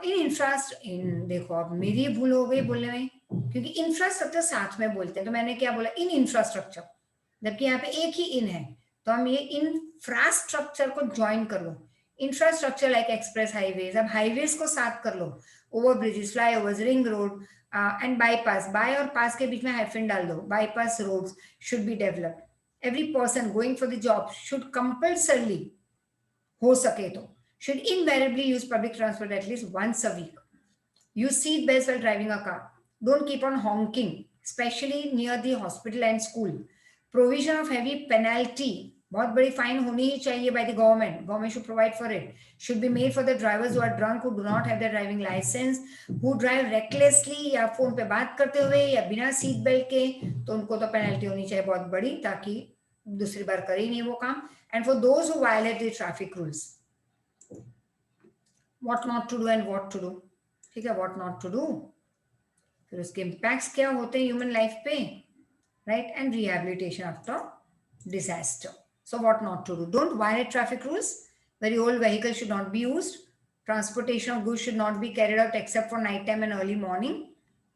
इन इंफ्रास्ट्रक्चर इन देखो अब मेरी भूल हो गई बोलने में, क्योंकि इंफ्रास्ट्रक्चर साथ में बोलते हैं तो मैंने क्या बोला इन इंफ्रास्ट्रक्चर, जबकि यहाँ पे एक ही इन है. तो हम ये इंफ्रास्ट्रक्चर को ज्वाइन कर लो. इंफ्रास्ट्रक्चर लाइक एक्सप्रेस हाईवेज, अब हाईवेज को साथ कर लो. Over bridges, flyovers, ring road and bypass. By और पास के बीच में हाइफन डाल दो. Bypass roads should be developed. Every person going for the job should compulsorily, हो सके तो, should invariably use public transport at least once a week. Use seat belts while driving a car. Don't keep on honking, especially near the hospital and school. Provision of heavy penalty, बहुत बड़ी fine होनी ही चाहिए by the government. Government should provide for it. Should be made for the drivers who are drunk, who do not have their driving license, who drive recklessly या phone पे बात करते हुए या बिना सीट बेल्ट के, तो उनको तो पेनल्टी होनी चाहिए बहुत बड़ी, ताकि दूसरी बार करे ही नहीं वो काम. And for those who violate the traffic rules, what not to do and what to do. ठीक है, what not to do, फिर उसके इम्पैक्ट्स क्या होते हैं ह्यूमन लाइफ पे, right, and rehabilitation after disaster. So what not to do, don't violate traffic rules. Very old vehicle should not be used. Transportation of goods should not be carried out except for night time and early morning.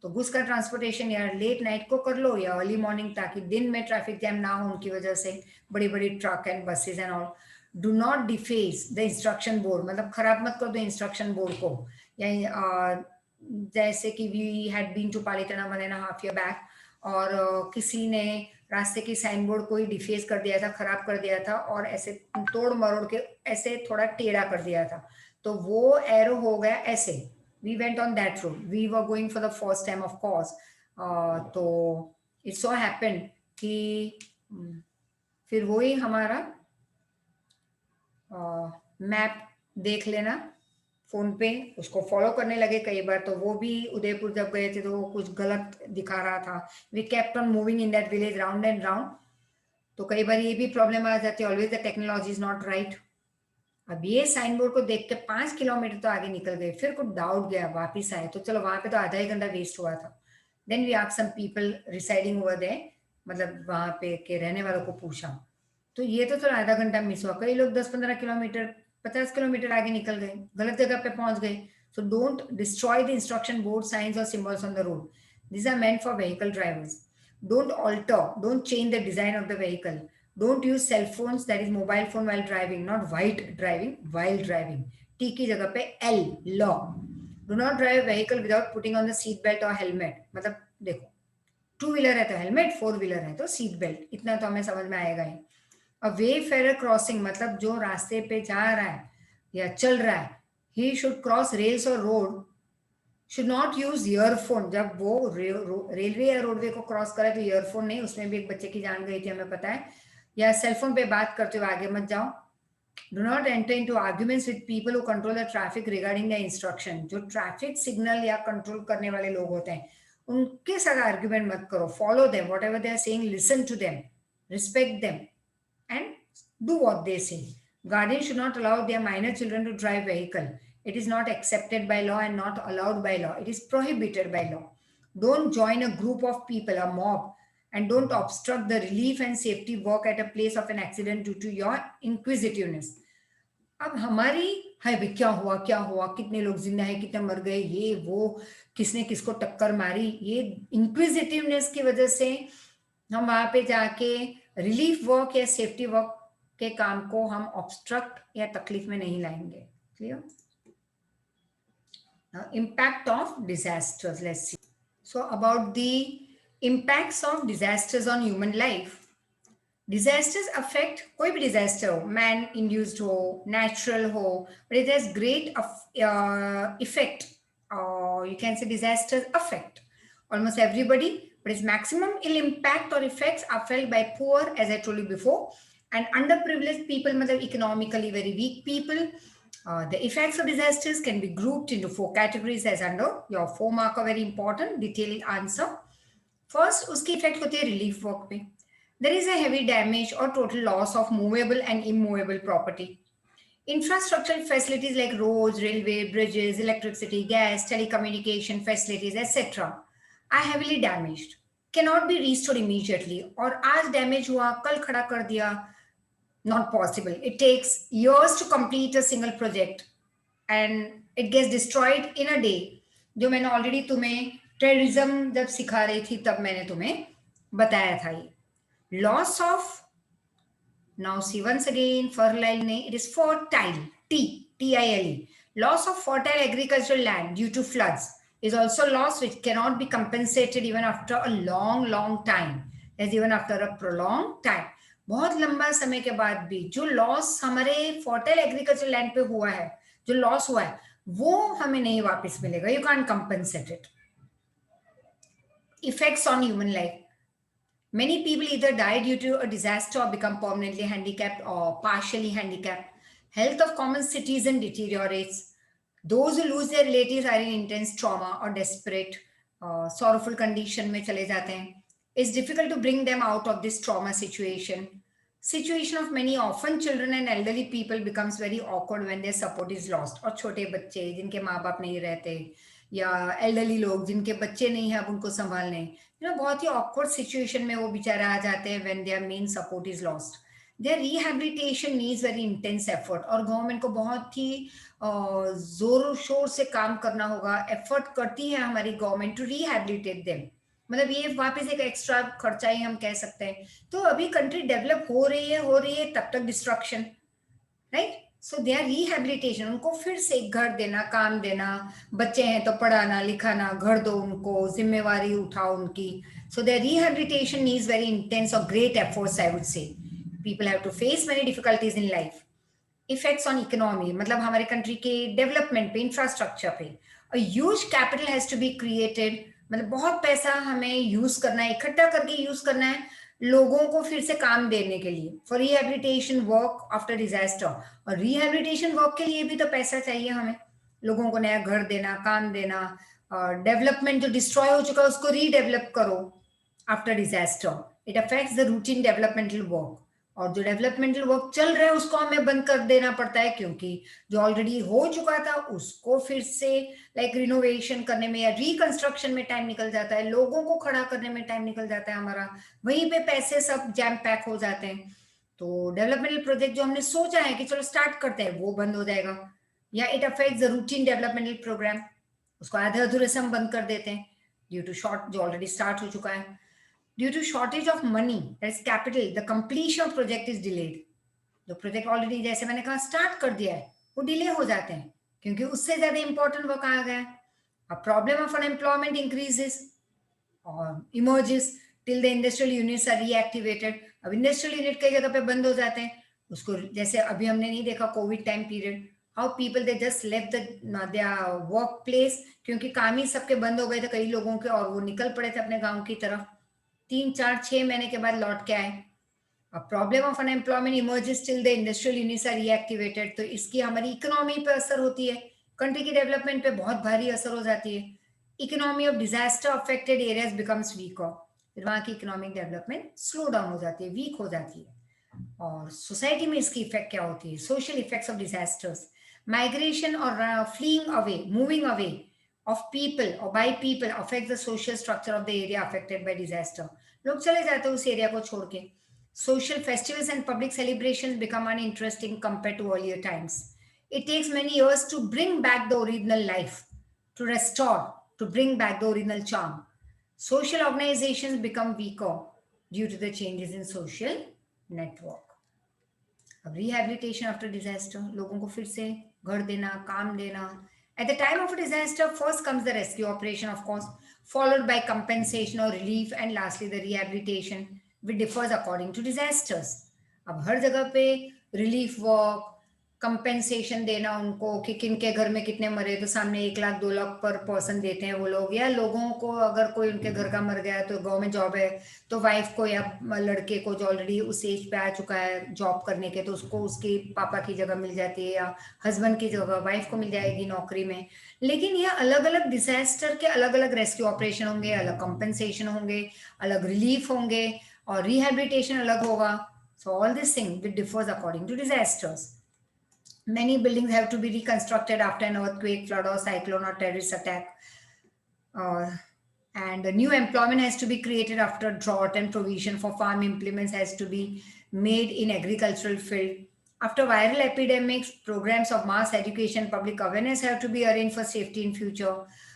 तो goods का transportation या late night को कर लो या early morning, ताकि दिन में traffic jam ना हो उनकी वजह से बड़ी बड़ी truck and buses and all. Do not deface the instruction board, मतलब खराब मत कर दो इंस्ट्रक्शन बोर्ड को. या जैसे कि we had been to Palitana 1.5 year back, और किसी ने रास्ते की साइन बोर्ड को ही डिफेस कर दिया था, खराब कर दिया था, और ऐसे तोड़ मरोड़ के ऐसे थोड़ा टेढ़ा कर दिया था, तो वो एरो हो गया ऐसे. We went on that road, we were going for the first time of course. तो इट सो हैपेंड कि फिर वही हमारा मैप देख लेना फोन पे, उसको फॉलो करने लगे कई बार, तो वो भी उदयपुर जब गए थे तो वो कुछ गलत दिखा रहा था. We kept on moving in that village round and round. तो कई बार ये भी प्रॉब्लम आ जाती है, always the technology is not right. अब ये साइन बोर्ड को देख के 5 किलोमीटर तो आगे निकल गए, फिर कुछ डाउट गया, वापिस आए, तो चलो वहां पे तो आधा ही घंटा वेस्ट हुआ था. Then we asked some people residing over there, मतलब वहां पे के रहने वालों को पूछा, तो ये तो चलो आधा घंटा मिस हुआ. कई लोग 10-15 किलोमीटर 50 किलोमीटर आगे निकल गए, गलत जगह पे पहुंच गए. So don't destroy the instruction board, signs और symbols on the road. These are meant for vehicle drivers. Don't alter, don't change the design of the vehicle. Don't use cell phones, that is mobile phone, while driving. Not white driving, while driving. T की जगह पे L, law. Do not drive a vehicle without putting on the seat belt or helmet. मतलब देखो, 2 wheeler है तो helmet, 4 wheeler है तो seat belt, इतना तो हमें समझ में आएगा ही. A wayfarer crossing, मतलब जो रास्ते पे जा रहा है या चल रहा है, he should cross rails or road, should not use earphone. जब वो रेलवे या रोडवे को क्रॉस करे तो ईयरफोन नहीं, उसमें भी एक बच्चे की जान गई थी हमें पता है. या सेलफोन पे बात करते हुए आगे मत जाओ. Do not enter into arguments with people who control the traffic regarding the instruction. जो ट्रैफिक सिग्नल या कंट्रोल करने वाले लोग होते हैं उनके साथ आर्ग्यूमेंट मत करो. Follow them, whatever they are saying, listen to them, respect them and do what they say. Guardians should not allow their minor children to drive vehicle. It is not accepted by law and not allowed by law. It is prohibited by law. Don't join a group of people, a mob, and don't obstruct the relief and safety work at a place of an accident due to your inquisitiveness. अब हमारी है भाई, क्या हुआ, कितने लोग जिंदा है, कितने मर गए, ये वो, किसने किसको टक्कर मारी, ये इंक्विजिटिवनेस की वजह से हम वहां पे जाके रिलीफ वर्क या सेफ्टी वर्क के काम को हम ऑब्स्ट्रक्ट या तकलीफ में नहीं लाएंगे. Clear? Impact of disasters, let's see. So about the impacts of disasters on human life. Disasters affect कोई भी डिजास्टर हो, मैन इंड्यूस्ड हो, नेचुरल हो, but it has great effect, you can say disasters affect almost everybody, but its maximum ill impact or effects are felt by poor, as I told you before, and underprivileged people, matlab economically very weak people. The effects of disasters can be grouped into four categories as under your 4 mark are very important detailed answer. First, उसकी effect होती है relief work पे. There is a heavy damage or total loss of movable and immovable property. Infrastructural facilities like roads, railway, bridges, electricity, gas, telecommunication facilities, etc. are heavily damaged. Cannot be restored immediately. और आज damage हुआ कल खड़ा कर दिया, not possible. It takes years to complete a single project and it gets destroyed in a day. जो मैंने already तुम्हें टेररिज्म जब सिखा रही थी तब मैंने तुम्हें बताया था ये loss of. Now see once again, fertile it is fertile, T-I-L-E. Loss of fertile agricultural land due to floods is also loss which cannot be compensated even after a long time. As even after a prolonged time. बहुत लंबा समय के बाद भी जो loss हमारे fertile agriculture land पे हुआ है, जो लॉस हुआ है, वो हमें नहीं वापस मिलेगा. You can compensate it. Effects on human life. Many people either die due to a disaster or become permanently handicapped or partially handicapped. Health of common citizen deteriorates. Those who lose their relatives are in intense trauma or desperate, sorrowful condition में चले जाते हैं. It's difficult to bring them out of this trauma situation. Situation of many orphan children and elderly people becomes very awkward when their support is lost. और छोटे बच्चे जिनके माँ बाप नहीं रहते या एल्डरली लोग जिनके बच्चे नहीं है अब उनको संभालने, बहुत ही ऑकवर्ड सिचुएशन में वो बेचारा आ जाते हैं when their main support is lost. Their rehabilitation needs very intense effort और गवर्नमेंट को बहुत ही जोर शोर से काम करना होगा. एफर्ट करती है हमारी गवर्नमेंट टू रिहैबिलिटेट देम. मतलब ये वापस एक एक्स्ट्रा खर्चा ही हम कह सकते हैं. तो अभी कंट्री डेवलप हो रही है तब तक destruction, right. So they are rehabilitation. उनको फिर से घर देना, काम देना, बच्चे हैं तो पढ़ाना लिखाना, घर दो उनको, जिम्मेवारी उठाओ उनकी. So their rehabilitation needs very intense और great efforts I would say. People have to face many difficulties in life. Effects on economy मतलब हमारे कंट्री के डेवलपमेंट पे, इंफ्रास्ट्रक्चर पे. A huge capital has to be created. मतलब बहुत पैसा हमें यूज करना है, इकट्ठा करके यूज करना है लोगों को फिर से काम देने के लिए, for rehabilitation work after disaster. और रिहैबिलिटेशन वर्क के लिए भी तो पैसा चाहिए हमें. लोगों को नया घर देना, काम देना, डेवलपमेंट जो डिस्ट्रॉय हो चुका है उसको रीडेवलप करो after disaster. It affects the routine developmental work. और जो डेवलपमेंटल वर्क चल रहा है उसको हमें बंद कर देना पड़ता है क्योंकि जो ऑलरेडी हो चुका था उसको फिर से लाइक रिनोवेशन करने में या रिकंस्ट्रक्शन में टाइम निकल जाता है, लोगों को खड़ा करने में टाइम निकल जाता है हमारा, वहीं पे पैसे सब जैम पैक हो जाते हैं. तो डेवलपमेंटल प्रोजेक्ट जो हमने सोचा है कि चलो स्टार्ट करते हैं वो बंद हो जाएगा. या it affects the routine developmental programme. उसको आधे अधूरे से हम बंद कर देते हैं ड्यू टू शॉर्ट जो ऑलरेडी स्टार्ट हो चुका है. Due to shortage of money, that is capital, the completion of project is delayed. जो प्रोजेक्ट ऑलरेडी जैसे मैंने कहा स्टार्ट कर दिया है वो डिले हो जाते हैं क्योंकि उससे ज्यादा इंपॉर्टेंट वर्क आ गया है. A problem of unemployment increases or emerges till the industrial units are reactivated. अब इंडस्ट्रियल यूनिट कई जगह पे बंद हो जाते हैं उसको, जैसे अभी हमने नहीं देखा Covid time period, how people they just left their work place क्योंकि काम ही सबके बंद हो गए थे कई लोगों के और वो निकल पड़े थे अपने गाँव की तरफ. 3-4-6 महीने के बाद लौट के आए. अब problem of unemployment emerges till the industrial units are reactivated. तो इसकी हमारी इकोनॉमी पे असर होती है, कंट्री की डेवलपमेंट पे बहुत भारी असर हो जाती है. Economy of disaster affected areas becomes weaker. फिर वहां की इकोनॉमिक डेवलपमेंट स्लो डाउन हो जाती है, वीक हो जाती है. और सोसाइटी में इसकी इफेक्ट क्या होती है? Social effects of disasters. Migration और fleeing away, moving away of people or by people affect the social structure of the area affected by disaster. लोग चले जाते हैं उस एरिया को छोड़ के. Social festivals and public celebrations become uninteresting compared to earlier times. It takes many years to bring back the original life, to restore, to bring back the original charm. Social organizations become weaker due to the changes in social network. अब rehabilitation after disaster, लोगों को फिर से घर देना, काम देना. At the time of a disaster, first comes the rescue operation, of course, followed by compensation or relief, and lastly, the rehabilitation. which differs according to disasters. अब हर जगह पे रिलीफ वर्क, कंपेंसेशन देना उनको कि किन के घर में कितने मरे, तो सामने 1 लाख 2 लाख पर पर्सन देते हैं वो लोग, या लोगों को अगर कोई उनके घर का मर गया तो गवर्नमेंट जॉब है तो वाइफ को या लड़के को जो ऑलरेडी उस एज पे आ चुका है जॉब करने के, तो उसको उसकी पापा की जगह मिल जाती है, या हस्बैंड की जगह वाइफ को मिल जाएगी नौकरी में। लेकिन ये अलग अलग डिजास्टर के अलग अलग रेस्क्यू ऑपरेशन होंगे, अलग कंपेंसेशन होंगे, अलग रिलीफ होंगे, और रिहेबिलिटेशन अलग होगा. So all this thing it differs according to disasters. Many buildings have to be reconstructed after an earthquake, flood, or cyclone, or terrorist attack. And a new employment has to be created after drought, and provision for farm implements has to be made in agricultural field. After viral epidemics, programs of mass education, public awareness have to be arranged for safety in future.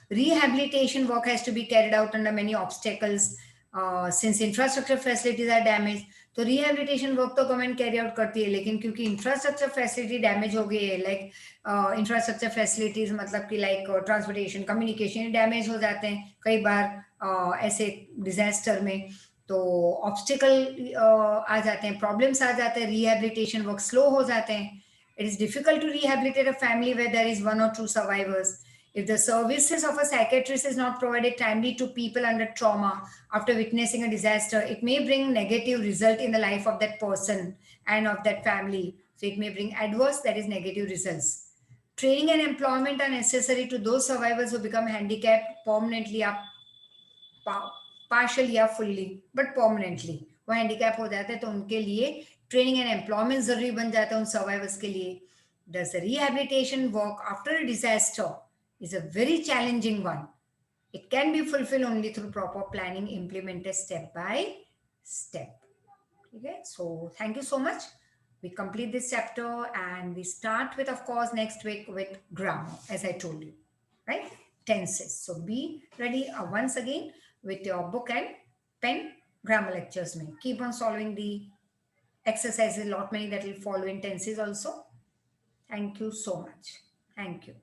Rehabilitation work has to be carried out under many obstacles since infrastructure facilities are damaged. तो rehabilitation work तो government carry out करती है, लेकिन क्योंकि infrastructure facility damage हो गई है, like infrastructure facilities मतलब कि लाइक ट्रांसपोर्टेशन, कम्युनिकेशन डैमेज हो जाते हैं कई बार ऐसे डिजास्टर में, तो ऑब्स्टिकल आ जाते हैं, प्रॉब्लम्स आ जाते हैं, रिहेबिलिटेशन वर्क स्लो हो जाते हैं. It is difficult to rehabilitate a family where there is 1 or 2 survivors. If the services of a psychiatrist is not provided timely to people under trauma after witnessing a disaster, it may bring negative result in the life of that person and of that family. So it may bring adverse, that is negative results. Training and employment are necessary to those survivors who become handicapped permanently or partially या fully, but permanently. वो handicap हो जाते हैं तो उनके लिए training and employment जरूरी बन जाता है उन सर्वाइवर्स के लिए. Does the rehabilitation work after a disaster is a very challenging one. It can be fulfilled only through proper planning implemented step by step. Okay, so thank you so much. We complete this chapter and we start with, of course, next week with grammar, as I told you, right? Tenses. So be ready once again with your book and pen. Grammar lectures may keep on solving the exercises, lot many that will follow in tenses also. Thank you so much. Thank you.